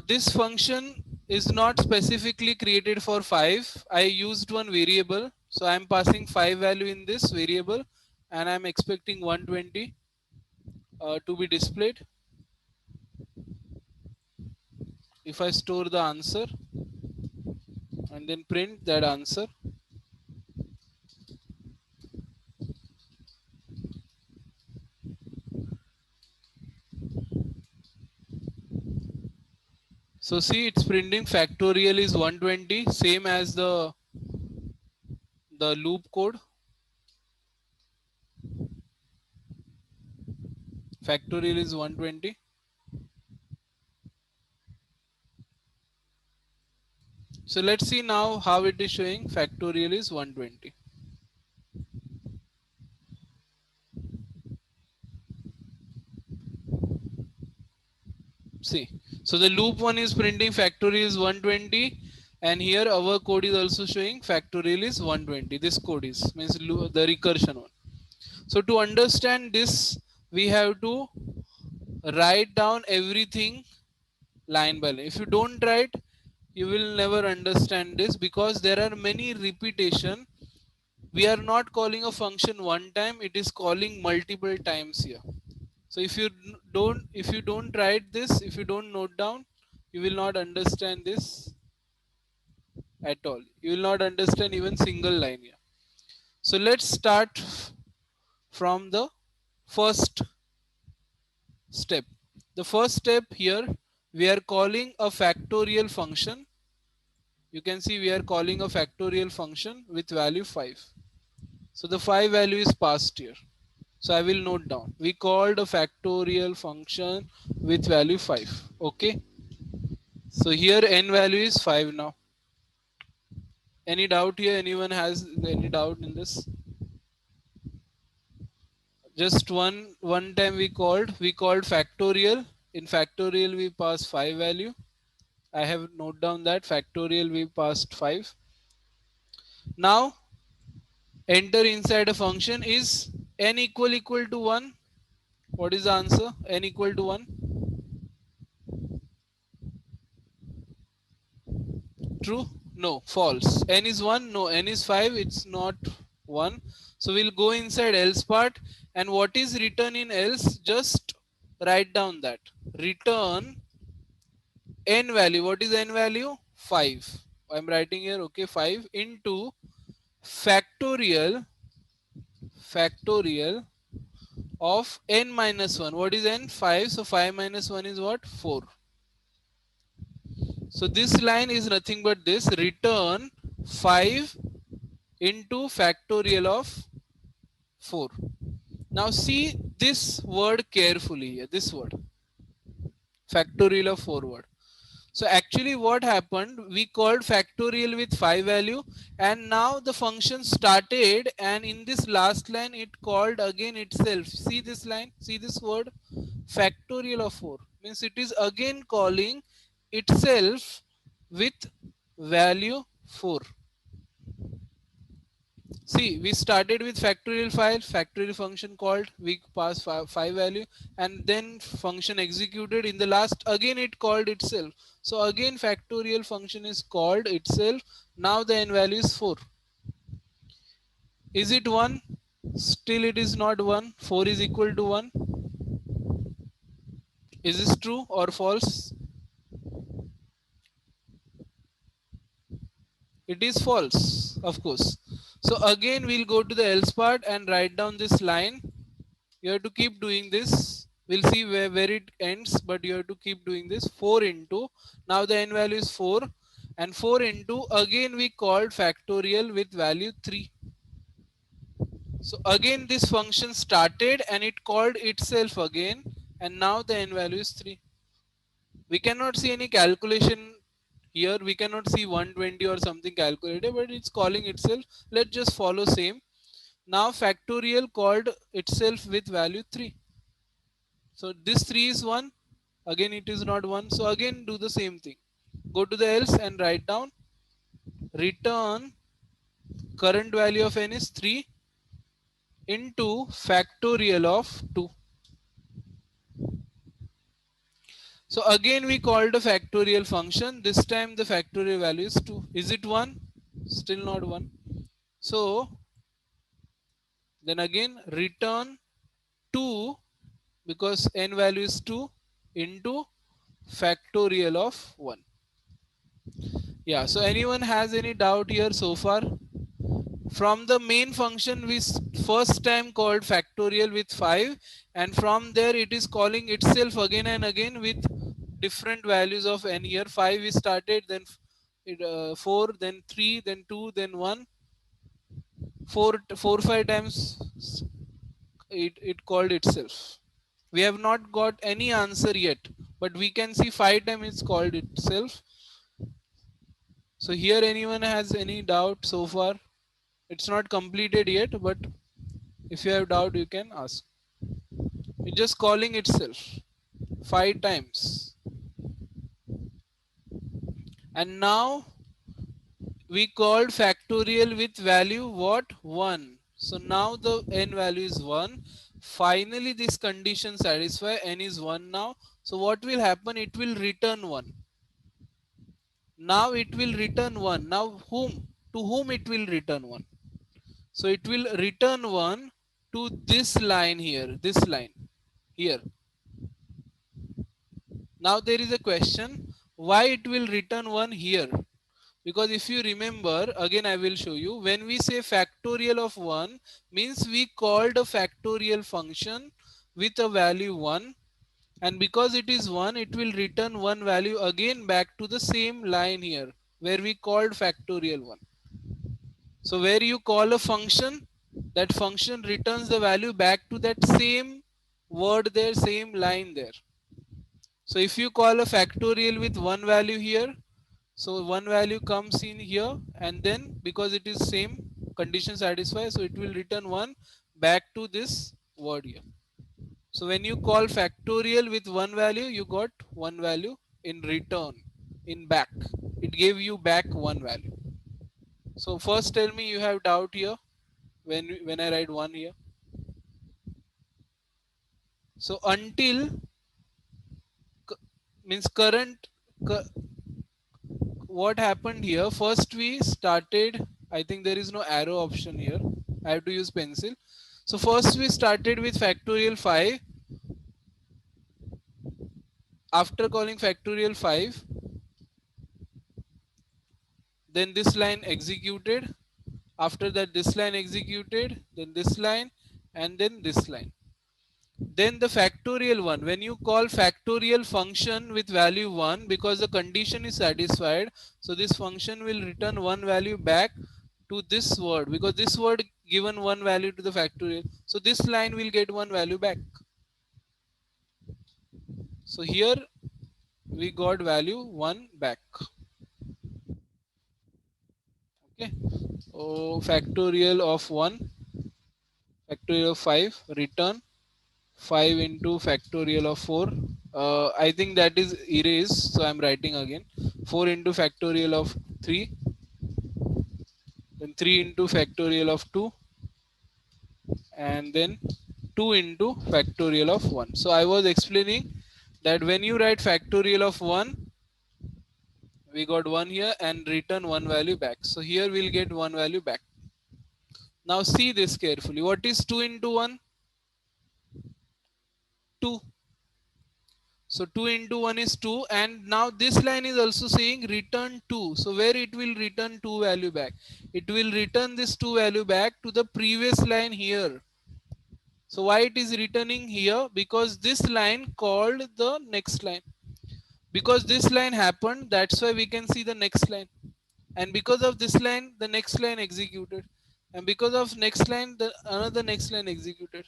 This function is not specifically created for 5. I used one variable. So I am passing 5 value in this variable, and I am expecting 120 to be displayed. If I store the answer and then print that answer, so see it's printing factorial is 120, same as the loop code. Factorial is 120. So let's see now how it is showing factorial is 120. See, so the loop one is printing factorial is 120, and here our code is also showing factorial is 120. This code is means the recursion one. So to understand this, we have to write down everything line by line. If you don't write, you will never understand this because there are many repetition. We are not calling a function one time, it is calling multiple times here. So if you don't write this, if you don't note down, you will not understand this at all. You will not understand even single line here. So let's start from the first step. The first step here, we are calling a factorial function. You can see we are calling a factorial function with value 5. So the 5 value is passed here. So I will note down. We called a factorial function with value 5. Okay. So here n value is 5 now. Any doubt here? Anyone has any doubt in this? Just one time we called factorial. In factorial we pass 5 value. I have note down that factorial we passed 5. Now enter inside a function. Is n equal to 1? What is the answer? N equal to 1? True? No. False. N is 1? No. N is 5? It's not 1. So we'll go inside else part, and what is written in else, just write down that. Return n value. What is n value? 5. I'm writing here, okay, 5 into factorial of n minus 1. What is n? 5. So 5 minus 1 is what? 4. So this line is nothing but this. Return 5 into factorial of 4. Now see this word carefully here. This word. Factorial of 4 word. So actually what happened, we called factorial with 5 value, and now the function started, and in this last line it called again itself. See this line, see this word, factorial of 4, means it is again calling itself with value 4. See, we started with factorial file, factorial function called, we pass 5 value, and then function executed. In the last, again it called itself. So again factorial function is called itself. Now the n value is 4. Is it 1? Still it is not 1. 4 is equal to 1. Is this true or false? It is false, of course. So again we'll go to the else part and write down this line. You have to keep doing this. We'll see where it ends, but you have to keep doing this. 4 into, now the n value is 4, and 4 into, again we called factorial with value 3. So again this function started and it called itself again, and now the n value is 3. We cannot see any calculation here. We cannot see 120 or something calculated, but it's calling itself. Let's just follow same. Now factorial called itself with value 3. So this 3 is 1. Again it is not 1. So again do the same thing. Go to the else and write down. Return current value of n is 3 into factorial of 2. So again we called a factorial function. This time the factorial value is 2. Is it 1? Still not 1. So then again return 2, because n value is 2, into factorial of 1. Yeah, so anyone has any doubt here so far? From the main function we first time called factorial with 5, and from there it is calling itself again and again with different values of n. Here 5 we started, then 4, then 3, then 2, then 1. 5 times it called itself. We have not got any answer yet, but we can see 5 times it's called itself. So here anyone has any doubt so far? It's not completed yet, but if you have doubt you can ask. It's just calling itself 5 times. And now we called factorial with value what? 1. So now the n value is 1. Finally this condition satisfied, n is 1 now. So what will happen? It will return 1. Now it will return 1. Now to whom it will return 1? So it will return 1 to this line here, this line here. Now there is a question, why it will return 1 here? Because if you remember, again I will show you, when we say factorial of 1, means we called a factorial function with a value 1, and because it is 1, it will return 1 value again back to the same line here where we called factorial 1. So where you call a function, that function returns the value back to that same word there, same line there. So if you call a factorial with 1 value here, So one value comes in here, and then because it is same condition satisfied, so it will return 1 back to this word here. So when you call factorial with one value, you got one value in return, in back. It gave you back one value. So first tell me you have doubt here when I write 1 here. So until means current, what happened here? First we started, I think there is no arrow option here. I have to use pencil. So first we started with factorial 5. After calling factorial 5, then this line executed. After that, this line executed, then this line, and then this line. Then the factorial one, when you call factorial function with value 1, because the condition is satisfied, so this function will return one value back to this word, because this word given one value to the factorial. So this line will get one value back. So here we got value 1 back. Okay. Oh, factorial of 1, factorial of 5, return 5 into factorial of 4. I think that is erased, so I'm writing again. 4 into factorial of 3, then 3 into factorial of 2, and then 2 into factorial of 1. So I was explaining that when you write factorial of 1, we got 1 here and return one value back. So here we'll get one value back. Now see this carefully. What is 2 into 1? 2. So 2 into 1 is 2, and now this line is also saying return 2. So where it will return 2 value back? It will return this 2 value back to the previous line here. So why it is returning here? Because this line called the next line. Because this line happened, that's why we can see the next line. And because of this line, the next line executed. And because of next line, the another next line executed.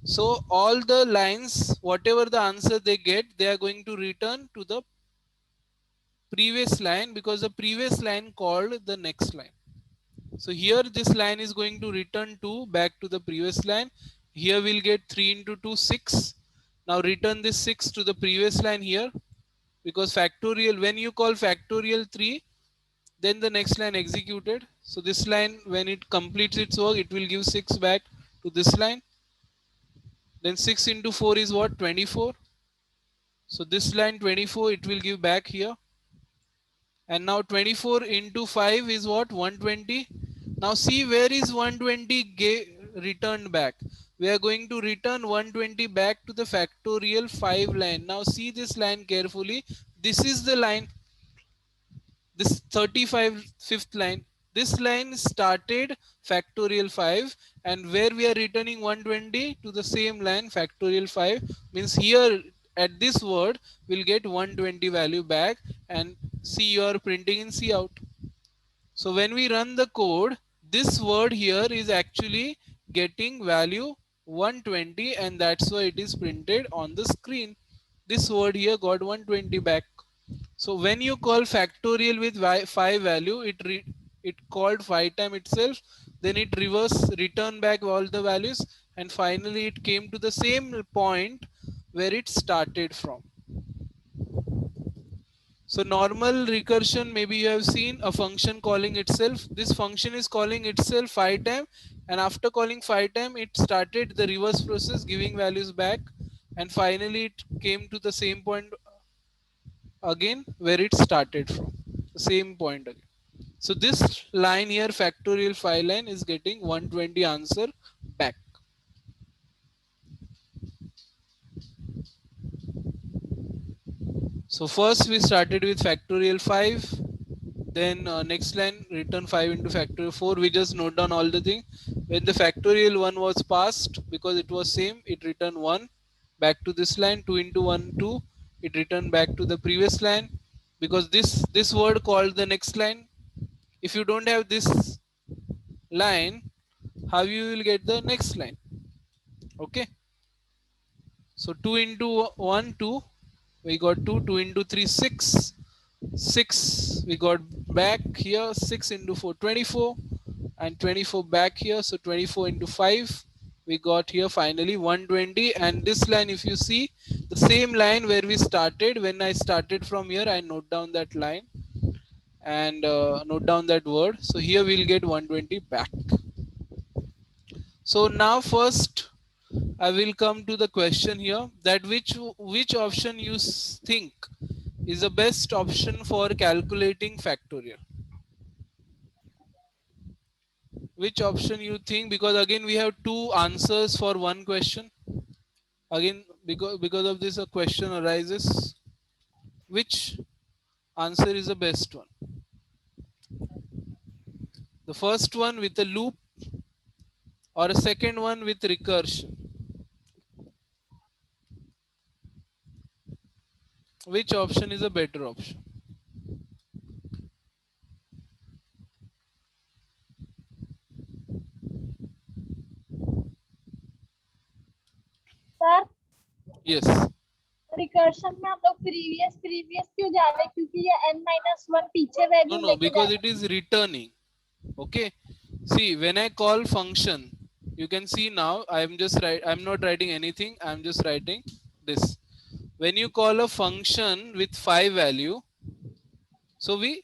So all the lines, whatever the answer they get, they are going to return to the previous line, because the previous line called the next line. So here this line is going to return 2 back to the previous line. Here we'll get 3 into 2, 6. Now return this 6 to the previous line here, because factorial, when you call factorial 3, then the next line executed. So this line, when it completes its work, it will give 6 back to this line. Then 6 into 4 is what? 24. So this line 24, it will give back here. And now 24 into 5 is what? 120. Now see, where is 120 returned back? We are going to return 120 back to the factorial 5 line. Now see this line carefully. This is the line, this 35th line. This line started factorial 5, and where we are returning 120 to the same line factorial 5, means here at this word we'll get 120 value back, and see, you are printing in Cout. So when we run the code, this word here is actually getting value 120, and that's why it is printed on the screen. This word here got 120 back. So when you call factorial with 5 value, it called 5 time itself, then it return back all the values, and finally it came to the same point where it started from. So normal recursion, maybe you have seen a function calling itself. This function is calling itself 5 time, and after calling 5 time, it started the reverse process giving values back, and finally it came to the same point again where it started from, the same point again. So this line here, factorial 5 line, is getting 120 answer back. So first we started with factorial 5, then next line return 5 into factorial 4. We just note down all the thing. When the factorial 1 was passed, because it was same, it returned 1 back to this line. 2 into 1, 2. It returned back to the previous line, because this word called the next line. If you don't have this line, how you will get the next line? Okay. So 2 into 1, 2. We got 2. 2 into 3, 6. 6 we got back here, 6 into 4 24, and 24 back here, so 24 into 5 we got here finally 120. And this line, if you see, the same line where we started, when I started from here, I note down that line and note down that word. So here we'll get 120 back. So now first I will come to the question here, that which option you think is the best option for calculating factorial. Which option you think? Because again we have two answers for one question. Again, because of this a question arises. Which answer is the best one? The first one with a loop, or a second one with recursion? Which option is a better option? Sir Yes. Recursion में हम लोग previous क्यों जा रहे हैं, क्योंकि ये n-1 पीछे No, वैल्यू no, लेके because जाएगा. it is returning. Okay. See, when I call function, you can see now I'm not writing anything. I'm just writing this. When you call a function with 5 value, so we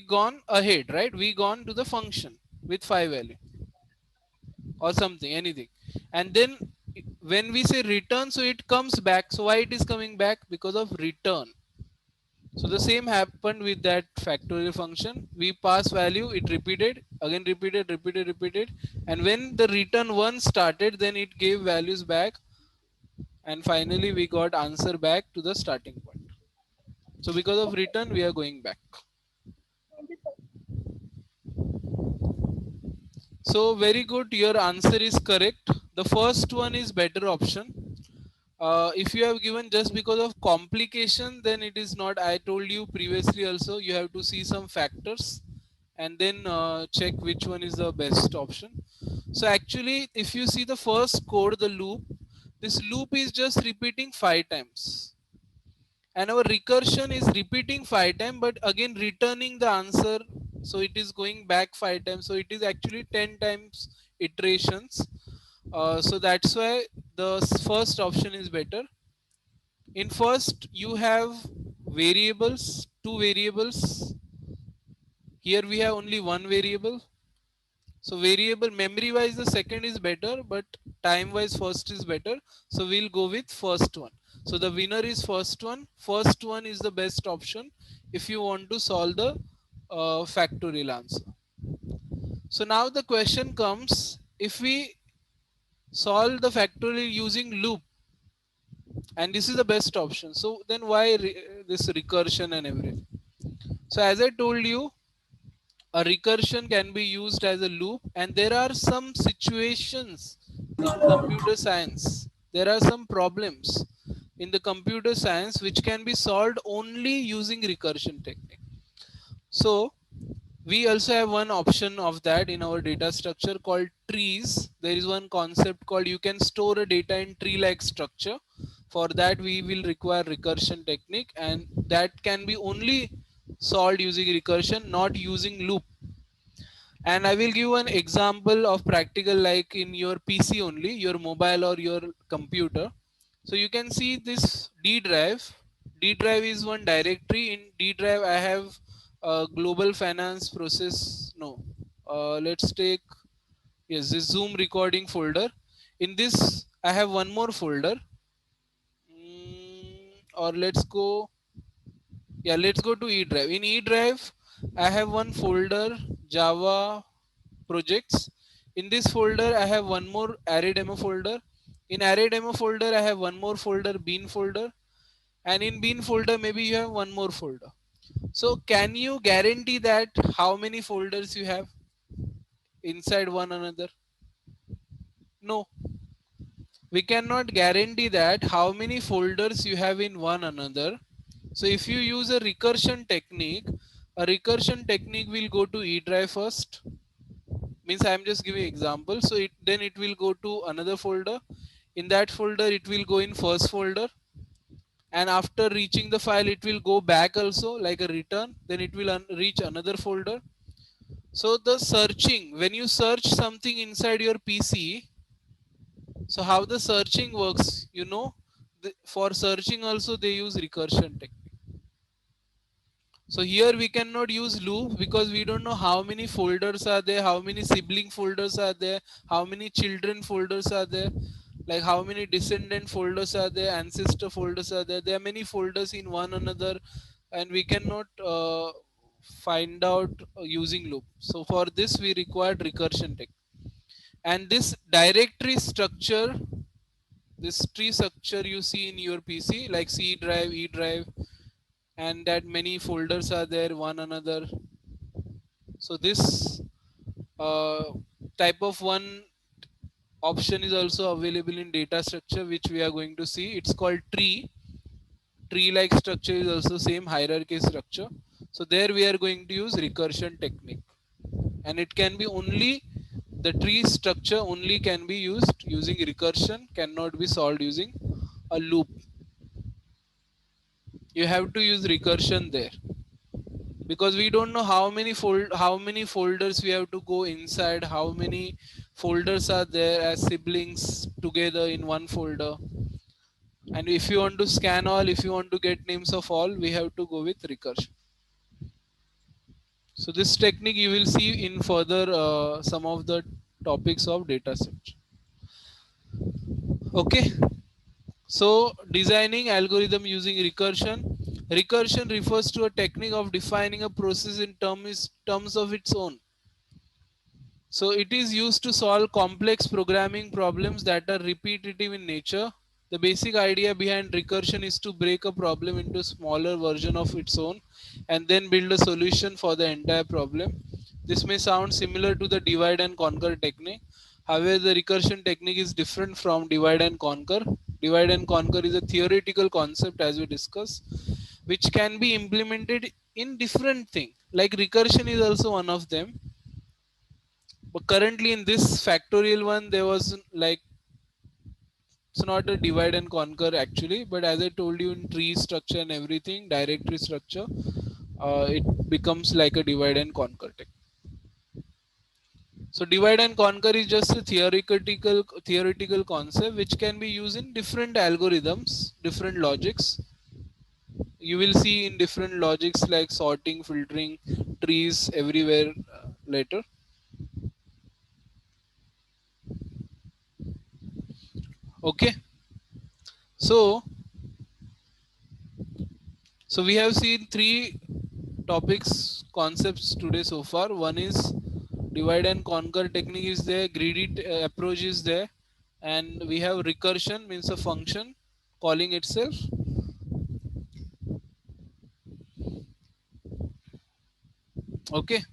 gone ahead, right? We gone to the function with 5 value or something, anything. And then when we say return, so it comes back. So why it is coming back? Because of return. So the same happened with that factorial function. We pass value, it repeated, again repeated. And when the return one started, then it gave values back. And finally we got answer back to the starting point. So because of return, we are going back. So very good, your answer is correct. The first one is better option. If you have given just because of complication, then it is not. I told you previously also, you have to see some factors and then check which one is the best option. So actually, if you see the first code, the loop, this loop is just repeating 5 times. And our recursion is repeating 5 times, but again returning the answer. So it is going back 5 times. So it is actually 10 times iterations. So that's why the first option is better. In first, you have variables, two variables. Here we have only one variable. So variable memory wise, the second is better, but time wise, first is better. So we'll go with first one. So the winner is first one. First one is the best option if you want to solve the factorial answer. So now the question comes, if we solve the factorial using loop, and this is the best option, so then why this recursion and everything? So as I told you, a recursion can be used as a loop, and there are some situations in computer science, there are some problems in the computer science which can be solved only using recursion technique. So we also have one option of that in our data structure called trees. There is one concept called you can store a data in tree like structure. For that we will require recursion technique, and that can be only solved using recursion, not using loop. And I will give an example of practical, like in your PC only, your mobile or your computer. So you can see this D drive. D drive is one directory. In D drive I have global finance process. No, let's take, yes, this Zoom recording folder. In this I have one more folder. Or let's go, yeah, let's go to E drive. In E drive I have one folder, Java projects. In this folder I have one more array demo folder. In array demo folder I have one more folder, bean folder. And in bean folder maybe you have one more folder. So can you guarantee that how many folders you have inside one another? No, we cannot guarantee that how many folders you have in one another. So if you use a recursion technique will go to E drive first. Means I'm just giving example. So then it will go to another folder. In that folder it will go in first folder. and after reaching the file it will go back also like a return, then it will reach another folder. So the searching, when you search something inside your PC, so how the searching works, you know, for searching also they use recursion technique. So here we cannot use loop because we don't know how many folders are there, how many sibling folders are there, how many children folders are there, like how many descendant folders are there, ancestor folders are there. There are many folders in one another, and we cannot find out using loop. So for this we required recursion technique. And this directory structure, this tree structure you see in your PC, like C drive, E drive, and that many folders are there one another. So this uh, type of one option is also available in data structure, which we are going to see. It's called tree. Tree like structure is also same hierarchy structure. So there we are going to use recursion technique, and it can be only the tree structure only can be used using recursion, cannot be solved using a loop. You have to use recursion there because we don't know how many folders we have to go inside, how many folders are there as siblings together in one folder. And if you want to scan all, if you want to get names of all, we have to go with recursion. So this technique you will see in further some of the topics of data structure. Okay, so designing algorithm using recursion. Recursion refers to a technique of defining a process in terms of its own. So it is used to solve complex programming problems that are repetitive in nature. The basic idea behind recursion is to break a problem into smaller version of its own and then build a solution for the entire problem. This may sound similar to the divide and conquer technique. However, the recursion technique is different from divide and conquer. Divide and conquer is a theoretical concept, as we discussed, which can be implemented in different things. Like recursion is also one of them, but currently in this factorial one there was like, it's not a divide and conquer actually, but as I told you, in tree structure and everything, directory structure, it becomes like a divide and conquer technique. So divide and conquer is just a theoretical concept which can be used in different algorithms, different logics. You will see in different logics like sorting, filtering, trees everywhere later. Okay, so we have seen three topics, concepts today so far. One is divide and conquer technique is there, greedy approach is there, and we have recursion, means a function calling itself. Okay,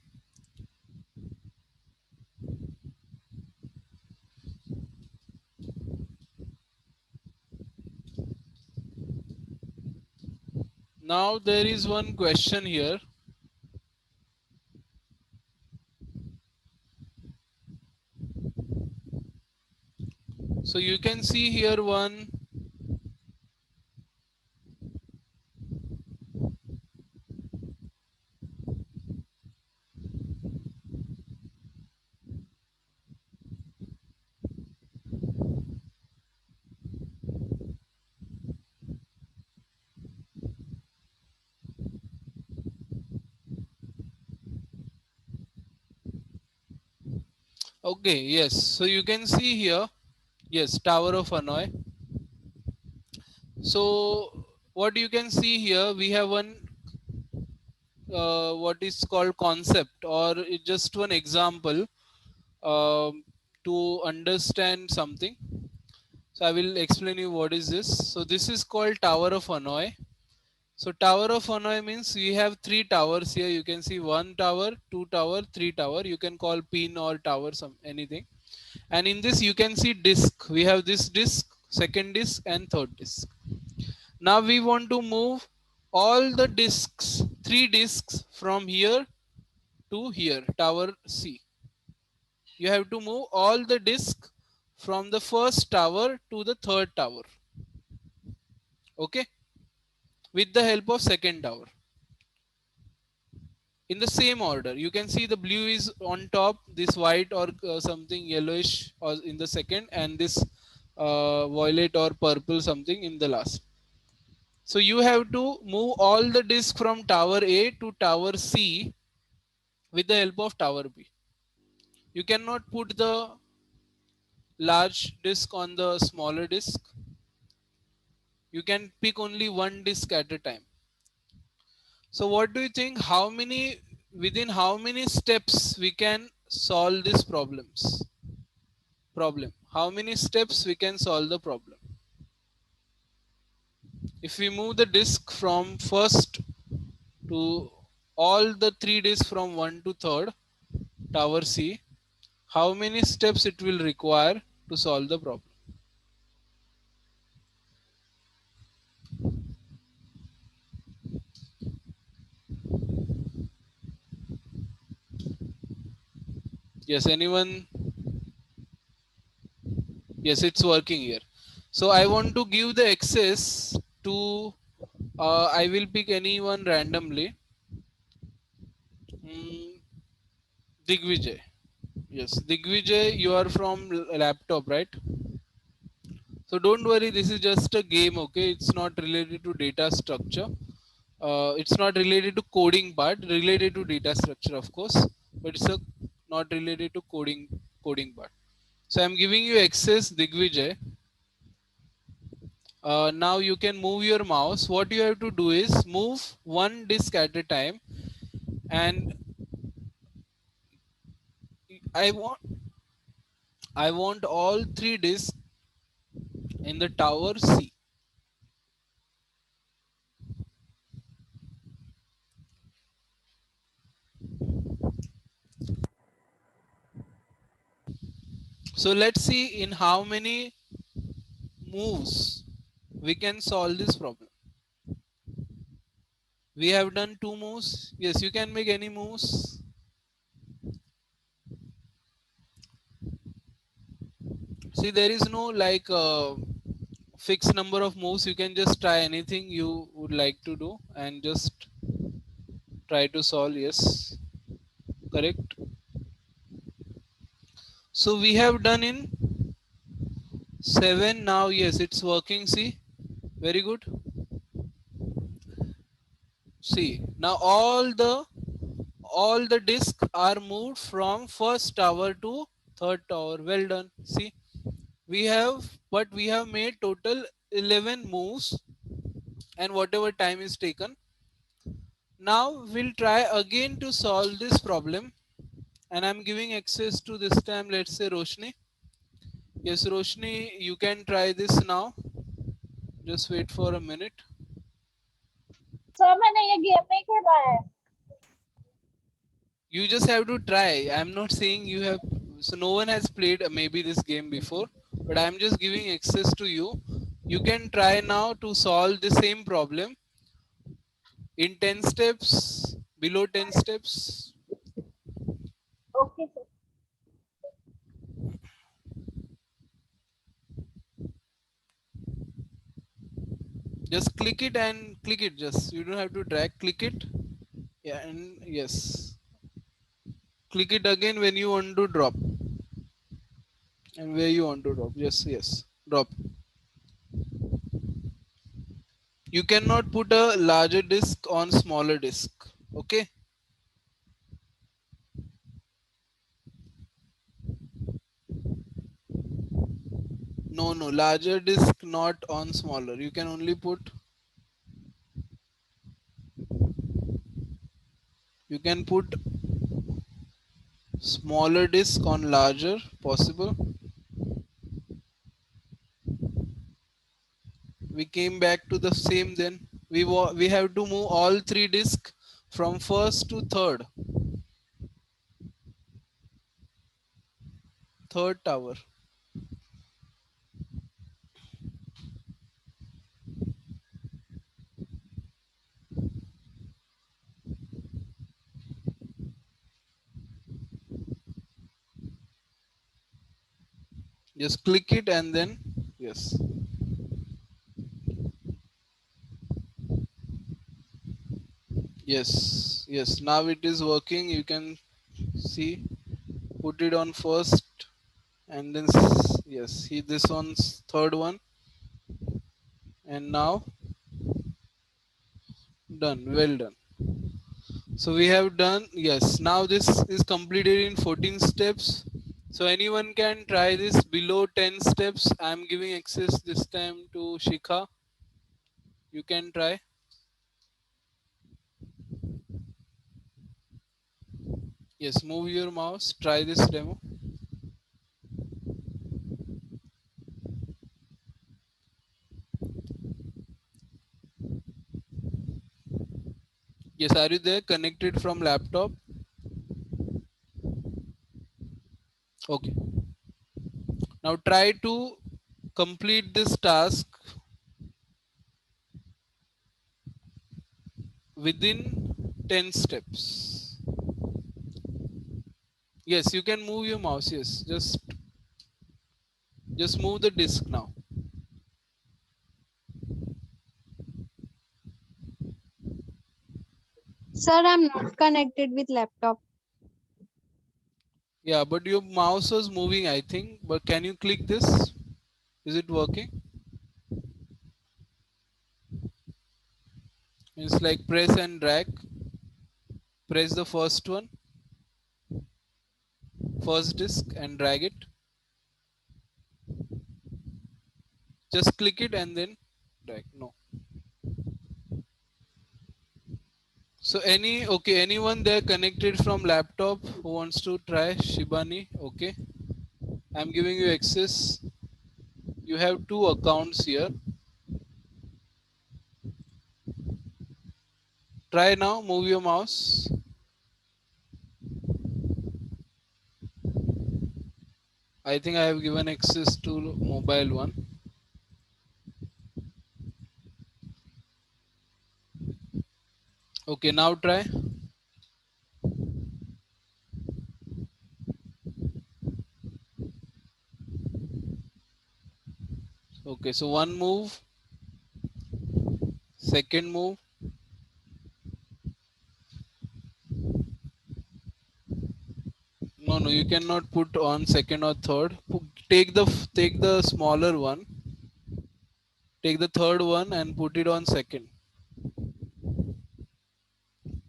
now there is one question here. So you can see here one. Okay, yes, so you can see here, yes, Tower of Hanoi. So what you can see here, we have one what is called concept, or just one example um, to understand something. So I will explain you what is this. So this is called Tower of Hanoi. So Tower of Hanoi means we have three towers here. You can see one tower, two tower, three tower. You can call pin or tower, some anything. And in this you can see disk. We have this disk, second disk, and third disk. Now we want to move all the disks, three disks, from here to here, tower C. You have to move all the disk from the first tower to the third tower. Okay. with the help of second tower in the same order. You can see the blue is on top, this white or something yellowish or in the second, and this violet or purple something in the last. So you have to move all the disk from tower A to tower C with the help of tower B. You cannot put the large disk on the smaller disk. You can pick only one disk at a time. So what do you think, how many, within how many steps we can solve this problem? How many steps we can solve the problem? If we move the disk from first to all the three disks from 1 to 3rd tower C, how many steps it will require to solve the problem? Yes, anyone? Yes, it's working here. So I want to give the access to, I will pick anyone randomly. Mm, Digvijay. Yes, Digvijay, you are from laptop, right? So don't worry, this is just a game, okay? It's not related to data structure. It's not related to coding part, related to data structure, of course, but it's not related to coding part. So I'm giving you access, Digvijay. Now you can move your mouse. What you have to do is move one disk at a time, and I want I want all three disks in the tower C. So let's see in how many moves we can solve this problem. We have done 2 moves. Yes, you can make any moves. See, there is no like fixed number of moves. You can just try anything you would like to do and just try to solve. Yes, correct. So we have done in 7 now. Yes, it's working. See, very good. See, now all the disks are moved from first tower to third tower. Well done. See, we have made total 11 moves, and whatever time is taken. Now we'll try again to solve this problem, and I'm giving access to this time, let's say Roshni. Yes, Roshni, you can try this now. Just wait for a minute. Sir मैंने ये game नहीं खेला है. You just have to try. I'm not saying you have, so no one has played maybe this game before, but I'm just giving access to you. You can try now to solve the same problem in 10 steps, below 10 steps. Okay sir. Just click it and click it. Just you don't have to drag. Click it. Yeah, and yes. Click it again when you want to drop, and where you want to drop. Yes, yes. Drop. You cannot put a larger disk on smaller disk. Okay. No, no. Larger disk not on smaller. You can only put. You can put smaller disk on larger possible. We came back to the same then. We have to move all three disks from first to third tower. Just click it and then yes. Yes, yes, now it is working. You can see, put it on first, and then yes, he this one's third one, and now done. Well done. So we have done, yes, now this is completed in 14 steps. So anyone can try this below 10 steps. I'm giving access this time to Shikha. You can try. Yes, move your mouse. Try this demo. Yes, are you there? Connected from laptop? Okay. Now try to complete this task within 10 steps. Yes, you can move your mouse. Yes, just move the disk now. Sir, I'm not connected with laptop. Yeah, but your mouse was moving, I think. But can you click this? Is it working? It's like press and drag. Press the first one, first disk, and drag it. Just click it and then drag. No. So anyone there connected from laptop who wants to try Shibani? Okay. I'm giving you access. You have two accounts here. Try now, move your mouse. I think I have given access to mobile one. Okay, now try. Okay, so one move, second move. No, you cannot put on second or third. Take the smaller one. Take the third one and put it on second.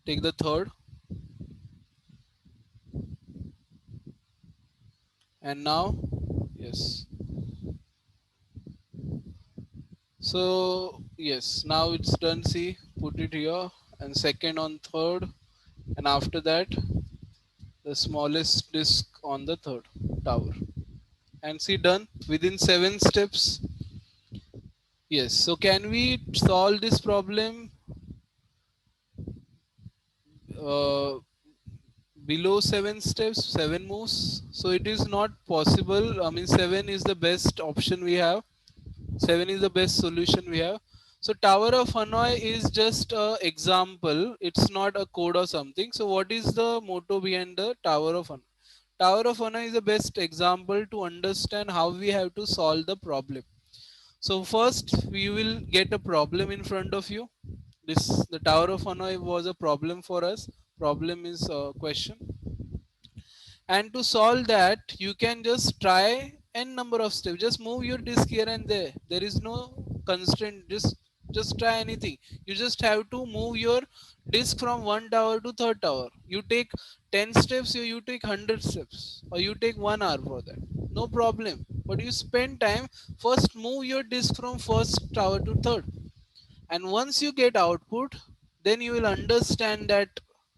Take the third, and now, yes. So yes, now it's done. See, put it here, and second on third, and after that, the smallest disk on the third tower. And see, done within 7 steps. Yes. So can we solve this problem uh, below 7 steps, 7 moves? So it is not possible. I mean, 7 is the best option we have. 7 is the best solution we have. So Tower of Hanoi is just a example. It's not a code or something. So what is the motto behind the Tower of Hanoi? Tower of Hanoi is the best example to understand how we have to solve the problem. So first we will get a problem in front of you. The Tower of Hanoi was a problem for us. Problem is a question, and to solve that you can just try n number of steps. Just move your disk here and there. There is no constraint. Just try anything. You just have to move your disk from one tower to third tower. You take 10 steps or you take 100 steps or you take 1 hour for that, no problem. But you spend time. First move your disk from first tower to third, and once you get output, then you will understand that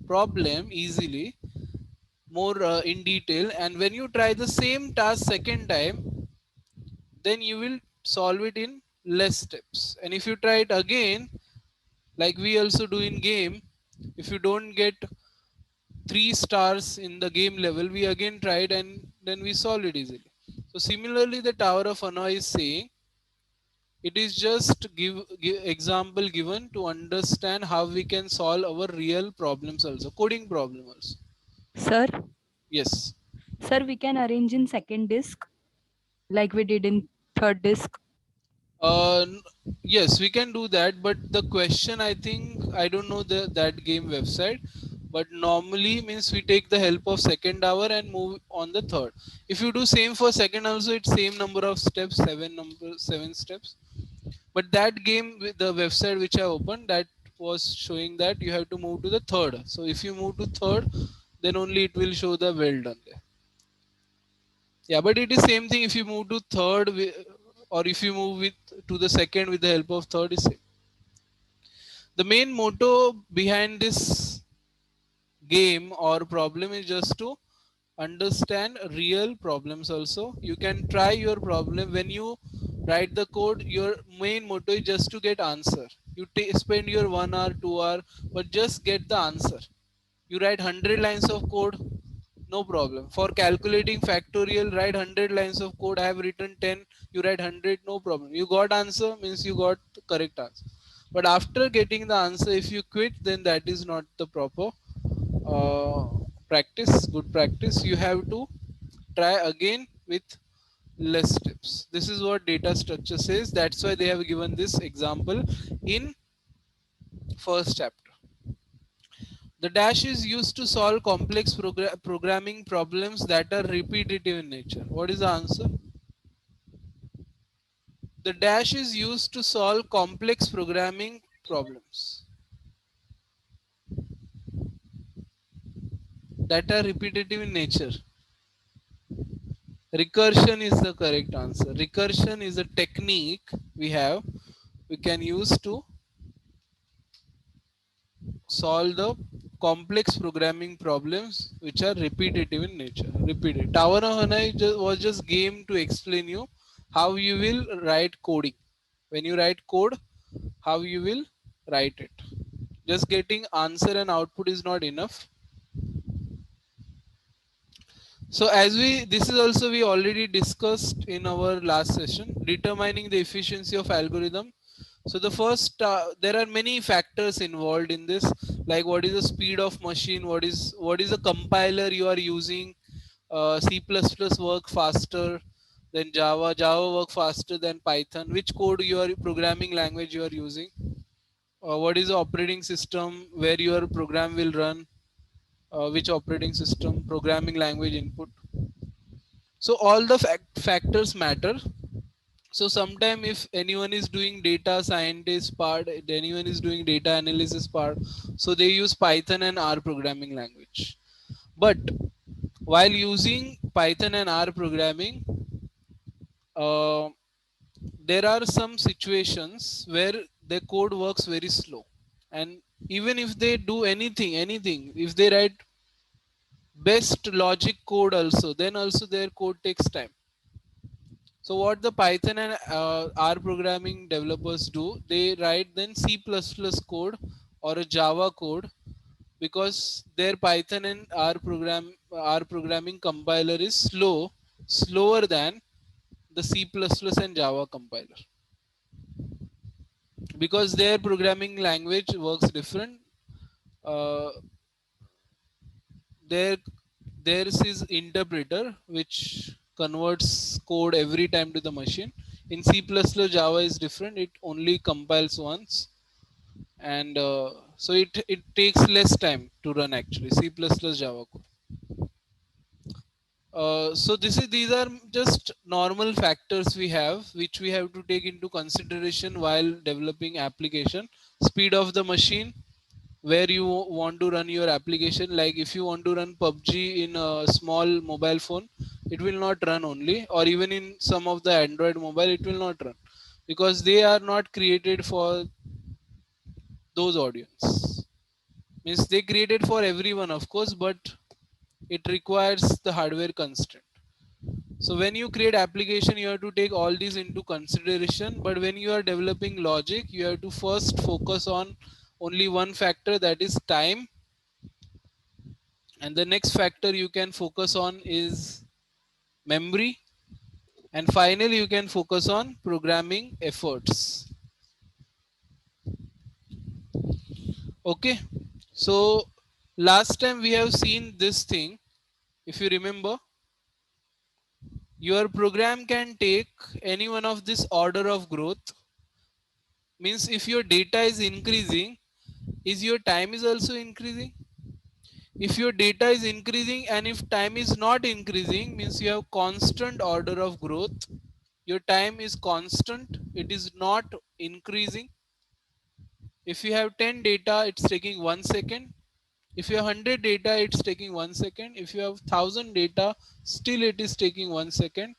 problem easily, more in detail. And when you try the same task second time, then you will solve it in less steps. And if you try it again, like we also do in game, if you don't get 3 stars in the game level, we again try it and then we solve it easily. So similarly, the Tower of Hanoi is saying, it is just give example given to understand how we can solve our real problems also, coding problem also. Sir, Yes. sir, we can arrange in second disk like we did in third disk. Yes, we can do that, but the question, I think, I don't know that game website, but normally means we take the help of second hour and move on the third. If you do same for second also, it's same number of steps, seven steps. But that game with the website which I opened, that was showing that you have to move to the third. So if you move to third, then only it will show the well done there. Yeah, but it is same thing if you move to third or if you move with to the second with the help of third is same. The main motto behind this game or problem is just to understand real problems also. You can try your problem when you write the code. Your main motto is just to get answer. You spend your 1 hour 2 hour, but just get the answer. You write 100 lines of code, no problem. For calculating factorial, write 100 lines of code. I have written 10, you write 100, no problem. You got answer means you got the correct answer. But after getting the answer, if you quit, then that is not the proper uh, practice, good practice. You have to try again with less steps. This is what data structure says. That's why they have given this example in first chapter. The dash is used to solve complex programming problems that are repetitive in nature. What is the answer? The dash is used to solve complex programming problems that are repetitive in nature. Recursion is the correct answer. Recursion is a technique we can use to solve the complex programming problems which are repetitive in nature. Repeated. Tower of Hanai was just game to explain you how you will write coding. When you write code, how you will write it. Just getting answer and output is not enough. So as this is also we already discussed in our last session, determining the efficiency of algorithm. So the first, there are many factors involved in this, like what is the speed of machine, what is the compiler you are using. C++ work faster than Java, Java work faster than Python. Which code you are programming language you are using? What is the operating system where your program will run? Which operating system, programming language input. So all the factors matter. So sometime if anyone is doing data scientist part, anyone is doing data analysis part, so they use Python and R programming language. But while using Python and R programming, uh, there are some situations where the code works very slow. And even if they do anything, if they write best logic code also, then also their code takes time. So what the Python and R programming developers do, they write then C++ code or a Java code, because their Python and R programming compiler is slower than the C++ and Java compiler, because their programming language works different. Uh, there Theirs is interpreter which converts code every time to the machine. In C++, Java is different, it only compiles once. And so it takes less time to run actually C++ Java code. So these are just normal factors we have, which we have to take into consideration while developing application. Speed of the machine where you want to run your application. Like if you want to run PUBG in a small mobile phone, it will not run only, or even in some of the Android mobile, it will not run, because they are not created for those audience. Means they created for everyone, of course, but it requires the hardware constraint. So when you create application, you have to take all these into consideration. But when you are developing logic, you have to first focus on only one factor, that is time. And the next factor you can focus on is memory. And finally, you can focus on programming efforts. Okay. So last time we have seen this thing, if you remember, Your program can take any one of this order of growth. Means if your data is increasing, is your time is also increasing? If your data is increasing and if time is not increasing, means you have constant order of growth. Your time is constant, it is not increasing. If you have 10 data, it's taking 1 second. If you have 100 data, it's taking 1 second. If you have 1000 data, still it is taking 1 second.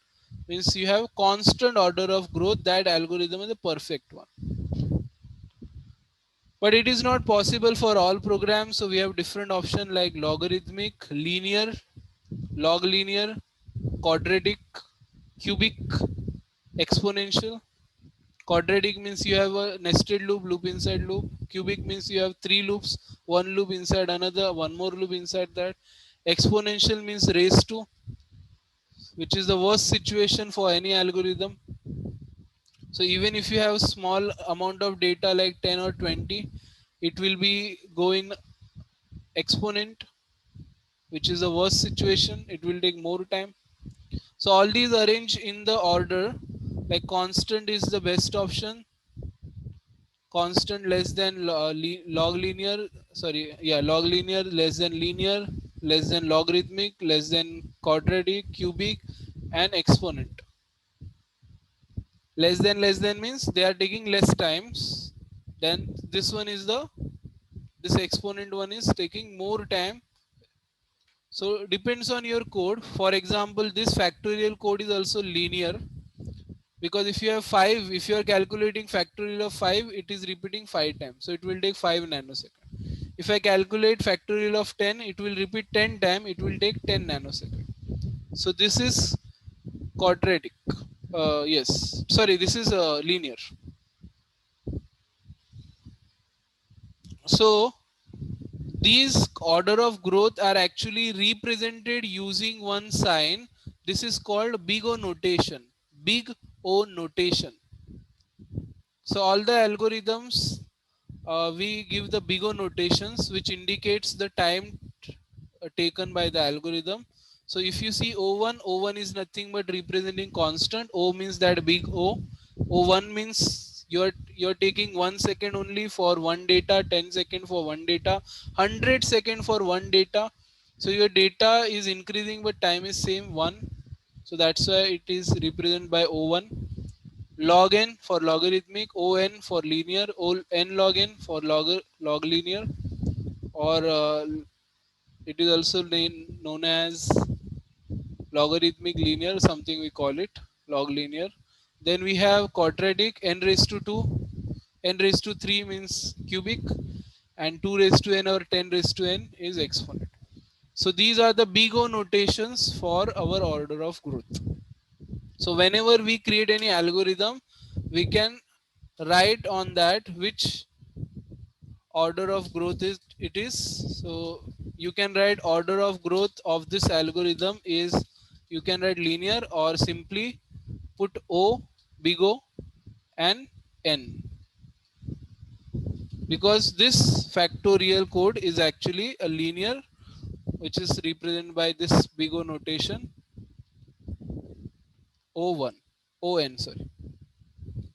Means you have constant order of growth. That algorithm is the perfect one. But it is not possible for all programs. So we have different options like logarithmic, linear, log linear, quadratic, cubic, exponential. Quadratic means you have a nested loop, loop inside loop. Cubic means you have 3 loops, one loop inside another, one more loop inside that. Exponential means raised to, which is the worst situation for any algorithm. So even if you have small amount of data like 10 or 20, it will be going exponent, which is the worst situation. It will take more time. So all these arrange in the order, like constant is the best option. Constant less than log linear, sorry, yeah, log linear, less than linear, less than logarithmic, less than quadratic, cubic, and exponent. Less than means they are taking less times. Then this one is this exponent one is taking more time. So depends on your code. For example, this factorial code is also linear, because if you have 5, if you are calculating factorial of 5, it is repeating 5 times, so it will take 5 nanoseconds. If I calculate factorial of 10, it will repeat 10 times, it will take 10 nanoseconds. So this is quadratic, yes, sorry, this is linear. So these order of growth are actually represented using one sign. This is called big O notation. Big O notation. So all the algorithms, we give the big O notations, which indicates the time taken by the algorithm. So if you see O1, O1 is nothing but representing constant. O means that big O. O1 means you're taking 1 second only for one data, 10 second for one data, 100 second for one data. So your data is increasing but time is same 1. So that's why it is represented by O1. Log n for logarithmic, on for linear, n log n for log linear, or it is also known as logarithmic linear, something we call it log linear. Then we have quadratic, n raised to 2, n raised to 3 means cubic, and 2 raised to n or 10 raised to n is exponent. So these are the big O notations for our order of growth. So whenever we create any algorithm, we can write on that which order of growth is it is. So you can write order of growth of this algorithm is, you can write linear or simply put O, big O, and n, because this factorial code is actually a linear, which is represented by this big O notation O1, On, sorry,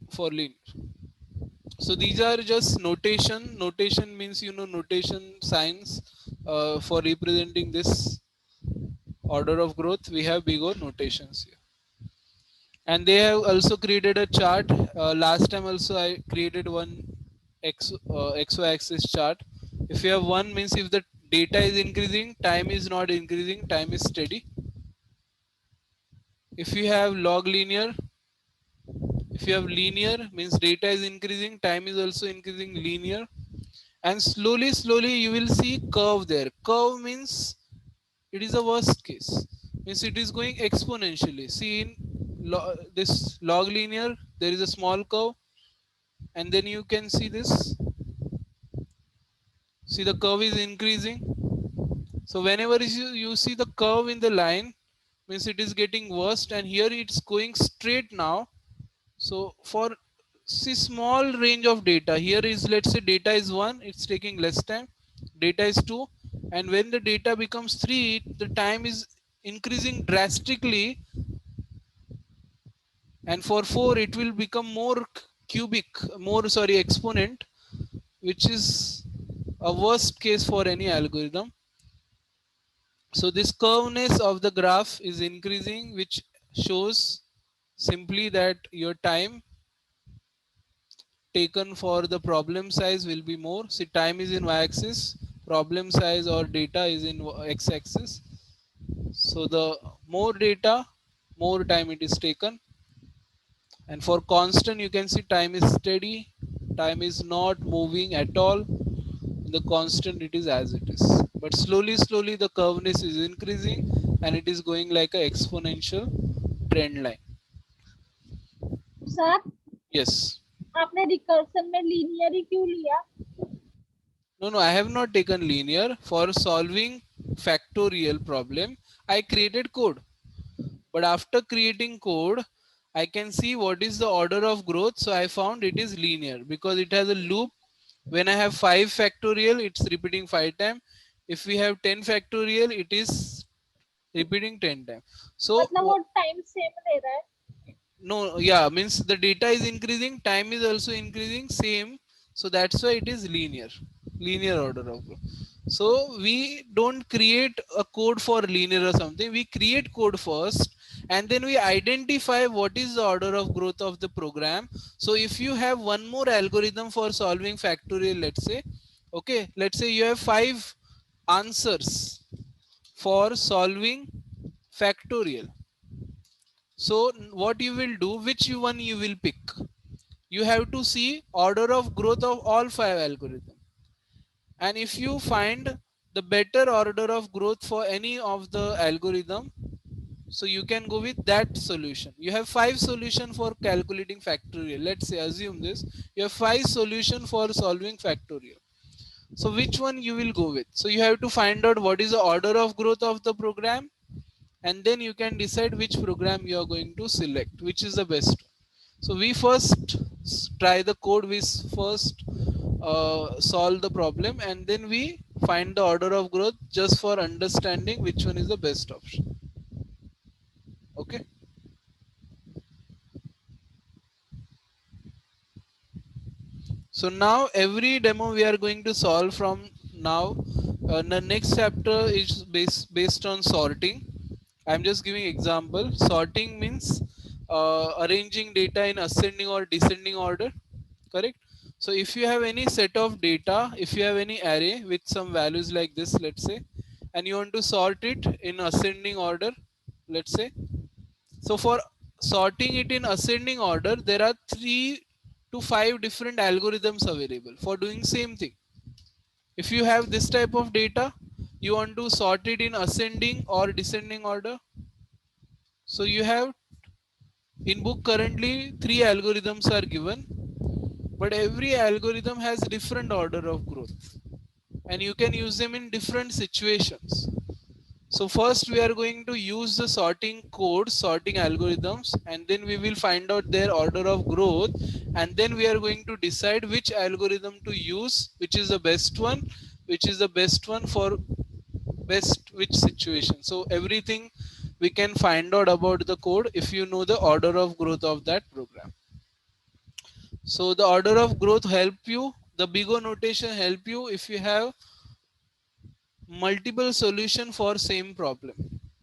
for linear. So these are just notation. Notation means, you know, notation signs for representing this order of growth. We have big O notations here. And they have also created a chart. Last time also I created one XY axis chart. If you have 1 means if the data is increasing, time is not increasing, time is steady. If you have log linear, if you have linear means data is increasing, time is also increasing linear. And slowly you will see curve there. Curve means it is a worst case, means it is going exponentially. See in this log linear, there is a small curve, and then you can see this. See, the curve is increasing. So whenever you see the curve in the line, means it is getting worse, and here it's going straight now. So for see small range of data, here is, let's say data is 1, it's taking less time. Data is 2, and when the data becomes 3, the time is increasing drastically. and for 4 it will become more exponent, which is a worst case for any algorithm. So this curveness of the graph is increasing, which shows simply that your time taken for the problem size will be more. See, time is in y-axis, problem size or data is in x-axis. So the more data, more time it is taken. And for constant, you can see time is steady, time is not moving at all. In the constant, it is as it is. But slowly the curveness is increasing and it is going like an exponential trend line. Sir Yes. आपने recursion में linear ही क्यों लिया? No, I have not taken linear. For solving factorial problem, I created code. But after creating code, I can see what is the order of growth. So I found it is linear because it has a loop. When I have 5 factorial, it's repeating 5 times. If we have 10 factorial, it is repeating 10 times. So मतलब वो time same ले रहा है? no, yeah, means the data is increasing, time is also increasing, same. So that's why it is linear order of growth. So we don't create a code for linear or something. We create code first and then we identify what is the order of growth of the program. So if you have one more algorithm for solving factorial, let's say, okay, let's say you have 5 answers for solving factorial. So what you will do, which one you will pick? You have to see order of growth of all 5 algorithms. And if you find the better order of growth for any of the algorithm, so you can go with that solution. You have 5 solution for calculating factorial. Let's say, assume this, you have 5 solution for solving factorial. So which one you will go with? So you have to find out what is the order of growth of the program, and then you can decide which program you are going to select, which is the best. So we first try the code, we first solve the problem, and then we find the order of growth just for understanding which one is the best option. Okay. So now every demo we are going to solve from now. The next chapter is based on sorting. I'm just giving example. Sorting means arranging data in ascending or descending order, correct? So if you have any set of data, if you have any array with some values like this, let's say, and you want to sort it in ascending order, let's say. So for sorting it in ascending order, there are 3 to 5 different algorithms available for doing same thing. If you have this type of data, you want to sort it in ascending or descending order. So you have in book currently 3 algorithms are given, but every algorithm has different order of growth and you can use them in different situations. So first we are going to use the sorting code, sorting algorithms, and then we will find out their order of growth, and then we are going to decide which algorithm to use, which is the best one, for best which situation. So everything we can find out about the code if you know the order of growth of that program. So the order of growth help you, the big O notation help you if you have multiple solution for same problem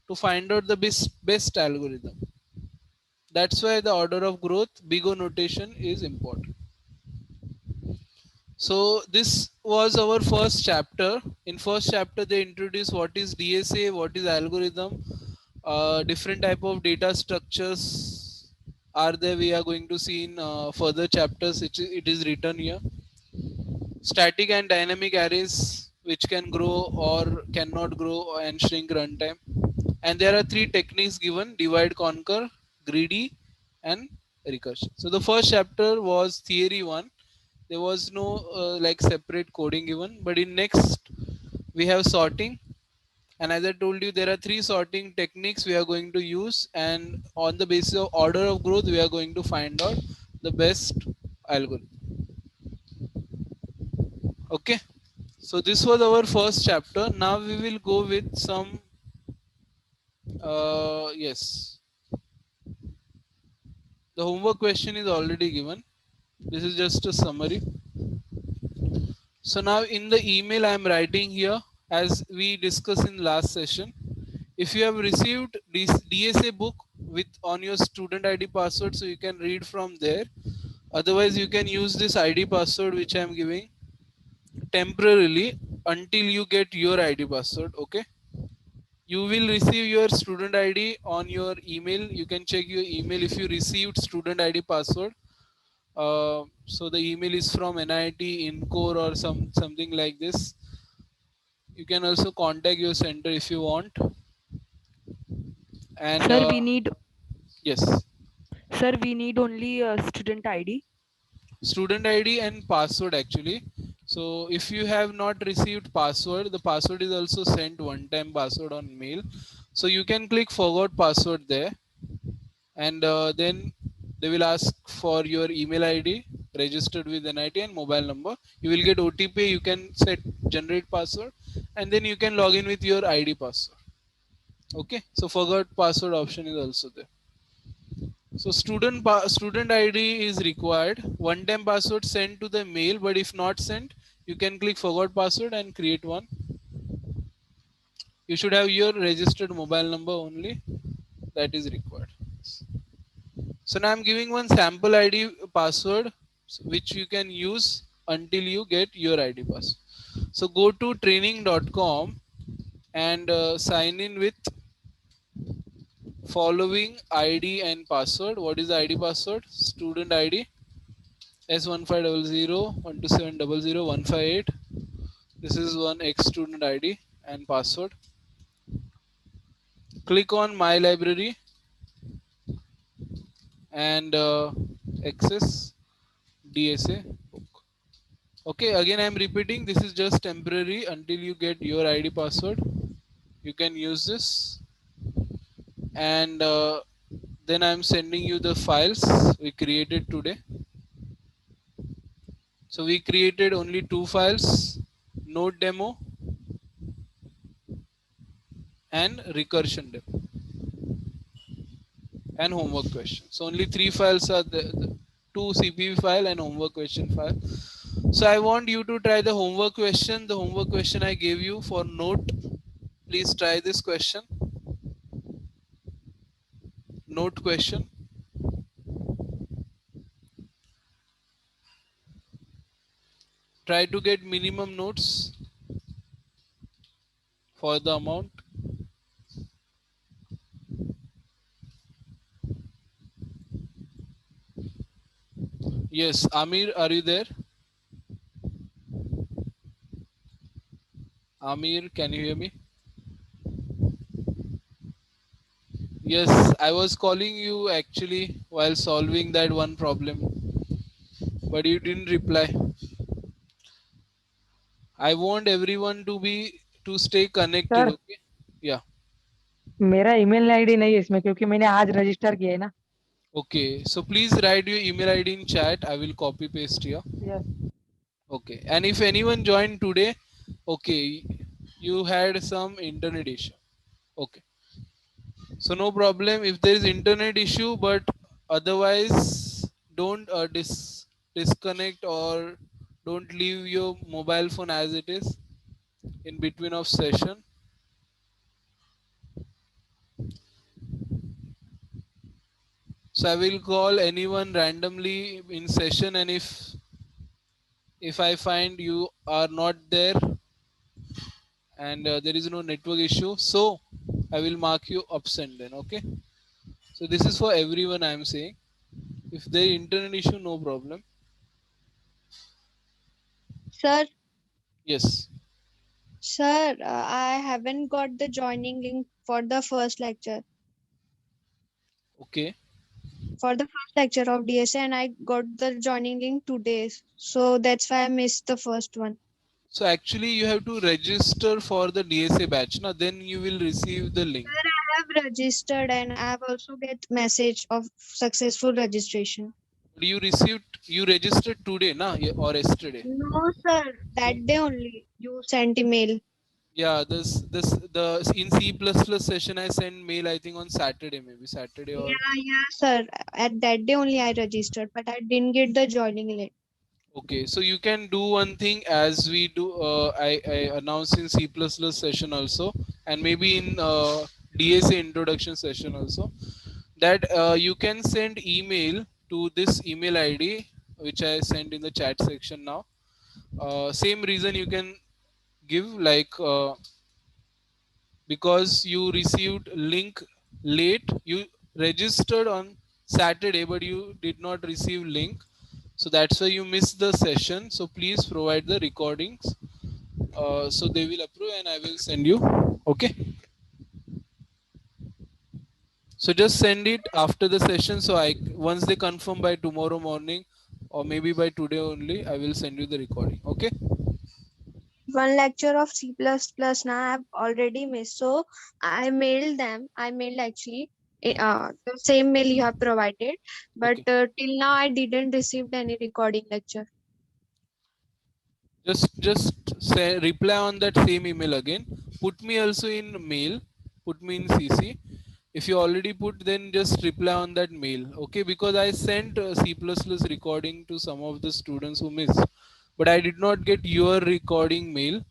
to find out the best algorithm. That's why the order of growth, big O notation is important. So this was our first chapter. In first chapter, they introduce what is DSA, what is algorithm, different type of data structures are there. We are going to see in further chapters. It is written here. Static and dynamic arrays which can grow or cannot grow and shrink runtime. And there are 3 techniques given: divide, conquer, greedy, and recursion. So the first chapter was theory 1. There was no like separate coding given, but in next we have sorting, and as I told you, there are 3 sorting techniques we are going to use, and on the basis of order of growth we are going to find out the best algorithm. Okay, so this was our first chapter. Now we will go with some yes, The homework question is already given. This is just a summary. So now in the email I am writing here, as we discussed in last session, if you have received this DSA book with on your student ID password, so you can read from there. Otherwise you can use this ID password which I am giving temporarily until you get your ID password. Okay, you will receive your student ID on your email. You can check your email if you received student ID password. So the email is from NIT Incore or something like this. You can also contact your center if you want. And Sir, we need yes, only student ID. student ID and password actually. So if you have not received password, the password is also sent one time password on mail. So you can click forgot password there, and then they will ask for your email ID registered with NIT and mobile number. You will get OTP. You can set generate password, and then you can log in with your ID password. Okay, so forgot password option is also there. So student ID is required. One time password sent to the mail, but if not sent, you can click forgot password and create one. You should have your registered mobile number only, that is required. So now I'm giving one sample ID password which you can use until you get your ID password. So go to training.com and sign in with following ID and password. What is the ID password? Student ID S1500 12700 158. This is one X student ID and password. Click on my library and access DSA book. Okay, again I am repeating, this is just temporary until you get your ID password. You can use this, and then I am sending you the files we created today. So we created only two files, node demo and recursion demo and homework question. So only three files are the two CPV file and homework question file. So I want you to try the homework question. The homework question I gave you for note. Please try this question. Note question. Try to get minimum notes for the amount. Yes, Amir, are you there? Amir, can you hear me? Yes, I was calling you actually while solving that one problem, but you didn't reply. I want everyone to stay connected. Sir Okay? Yeah. मेरा email ID नहीं है इसमें क्योंकि मैंने आज register किया है ना. Okay. So please write your email ID in chat. I will copy paste here. Yes. Okay. And if anyone joined today, okay, you had some internet issue. Okay. So no problem if there is internet issue, but otherwise don't disconnect or don't leave your mobile phone as it is in between of session. So I will call anyone randomly in session, and if I find you are not there and there is no network issue, so I will mark you absent then. Okay. So this is for everyone I am saying. If there is internet issue, no problem. Sir, Yes. sir, I haven't got the joining link for the first lecture. Okay. For the first lecture of DSA, and I got the joining link today. So that's why I missed the first one. So actually you have to register for the DSA batch. Now then you will receive the link. Sir, I have registered and I have also get message of successful registration. You registered today, na, or yesterday? No, sir. That day only you sent email. Yeah, the in C++ session I sent mail, I think on Saturday, maybe Saturday or Yeah, sir. At that day only I registered, but I didn't get the joining link. okay. So you can do one thing as we do. I announced in C++ session also, and maybe in DSA introduction session also, that you can send email to this email ID which I sent in the chat section now. Same reason you can give, like because you received link late, you registered on Saturday but you did not receive link, so that's why you missed the session. So please provide the recordings, so they will approve and I will send you. Okay, so just send it after the session, so I once they confirm by tomorrow morning or maybe by today only, I will send you the recording. Okay. One lecture of C++ now I've already missed. So I mailed them. I mailed actually the same mail you have provided, but Okay, till now I didn't receive any recording lecture. just say reply on that same email again, put me also in mail, put me in CC. If you already put, then just reply on that mail. Okay, because I sent C++ recording to some of the students who missed, but I did not get your recording mail.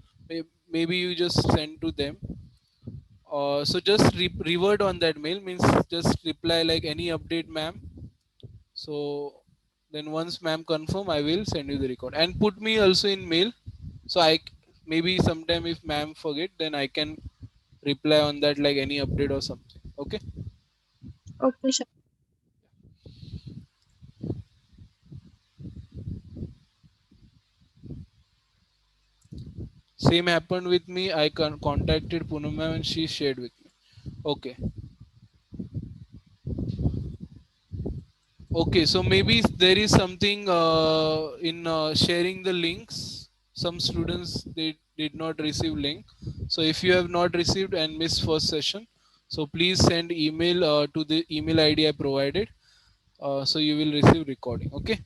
Maybe you just send to them. So just revert on that mail, means just reply like any update ma'am. So then once ma'am confirm, I will send you the record and put me also in mail. So maybe sometime if ma'am forget, then I can reply on that like any update or something. Okay. Okay, sure. Same happened with me. I contacted Poonam ma'am and she shared with me. Okay. Okay, so maybe there is something in sharing the links. Some students they did not receive link. So if you have not received and missed first session, so please send email to the email ID I provided. So you will receive recording. Okay.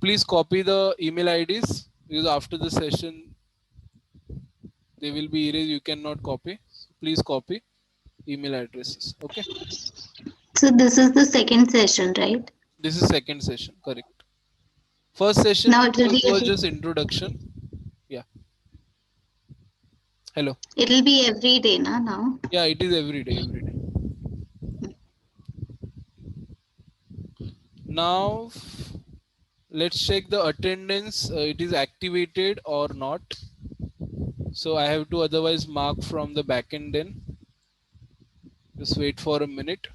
Please copy the email IDs because after the session they will be erased. You cannot copy. So please copy email addresses. Okay. So this is the second session, right? This is second session. Correct. First Now session it will was be just introduction. Yeah. Hello. it'll be every day, na now. Yeah, it is every day. Every day. Now let's check the attendance. It is activated or not. So I have to otherwise mark from the backend. Then just wait for a minute.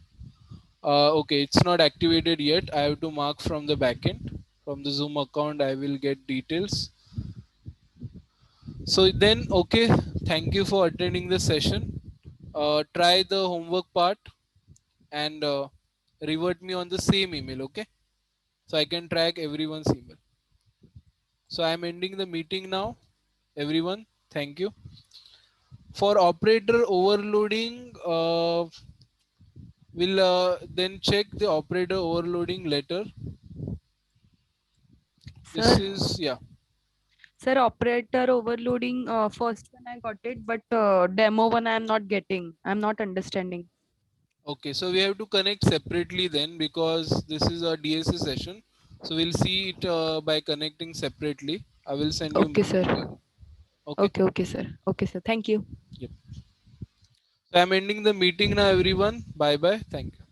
Okay, it's not activated yet. I have to mark from the backend. From the Zoom account, I will get details. So then, okay, thank you for attending the session. Try the homework part and revert me on the same email, okay? So I can track everyone's email. So I'm ending the meeting now. Everyone, thank you. For operator overloading, we'll then check the operator overloading later. This Sir, is, yeah. sir, operator overloading. First one I got it, but demo one I am not getting. I'm not understanding. Okay, so we have to connect separately then because this is a DSA session. So we'll see it by connecting separately. I will send you Okay, sir. mail. Okay. Okay, sir. Okay, sir. Thank you. Yep. So I'm ending the meeting now, everyone. Bye bye. Thank you.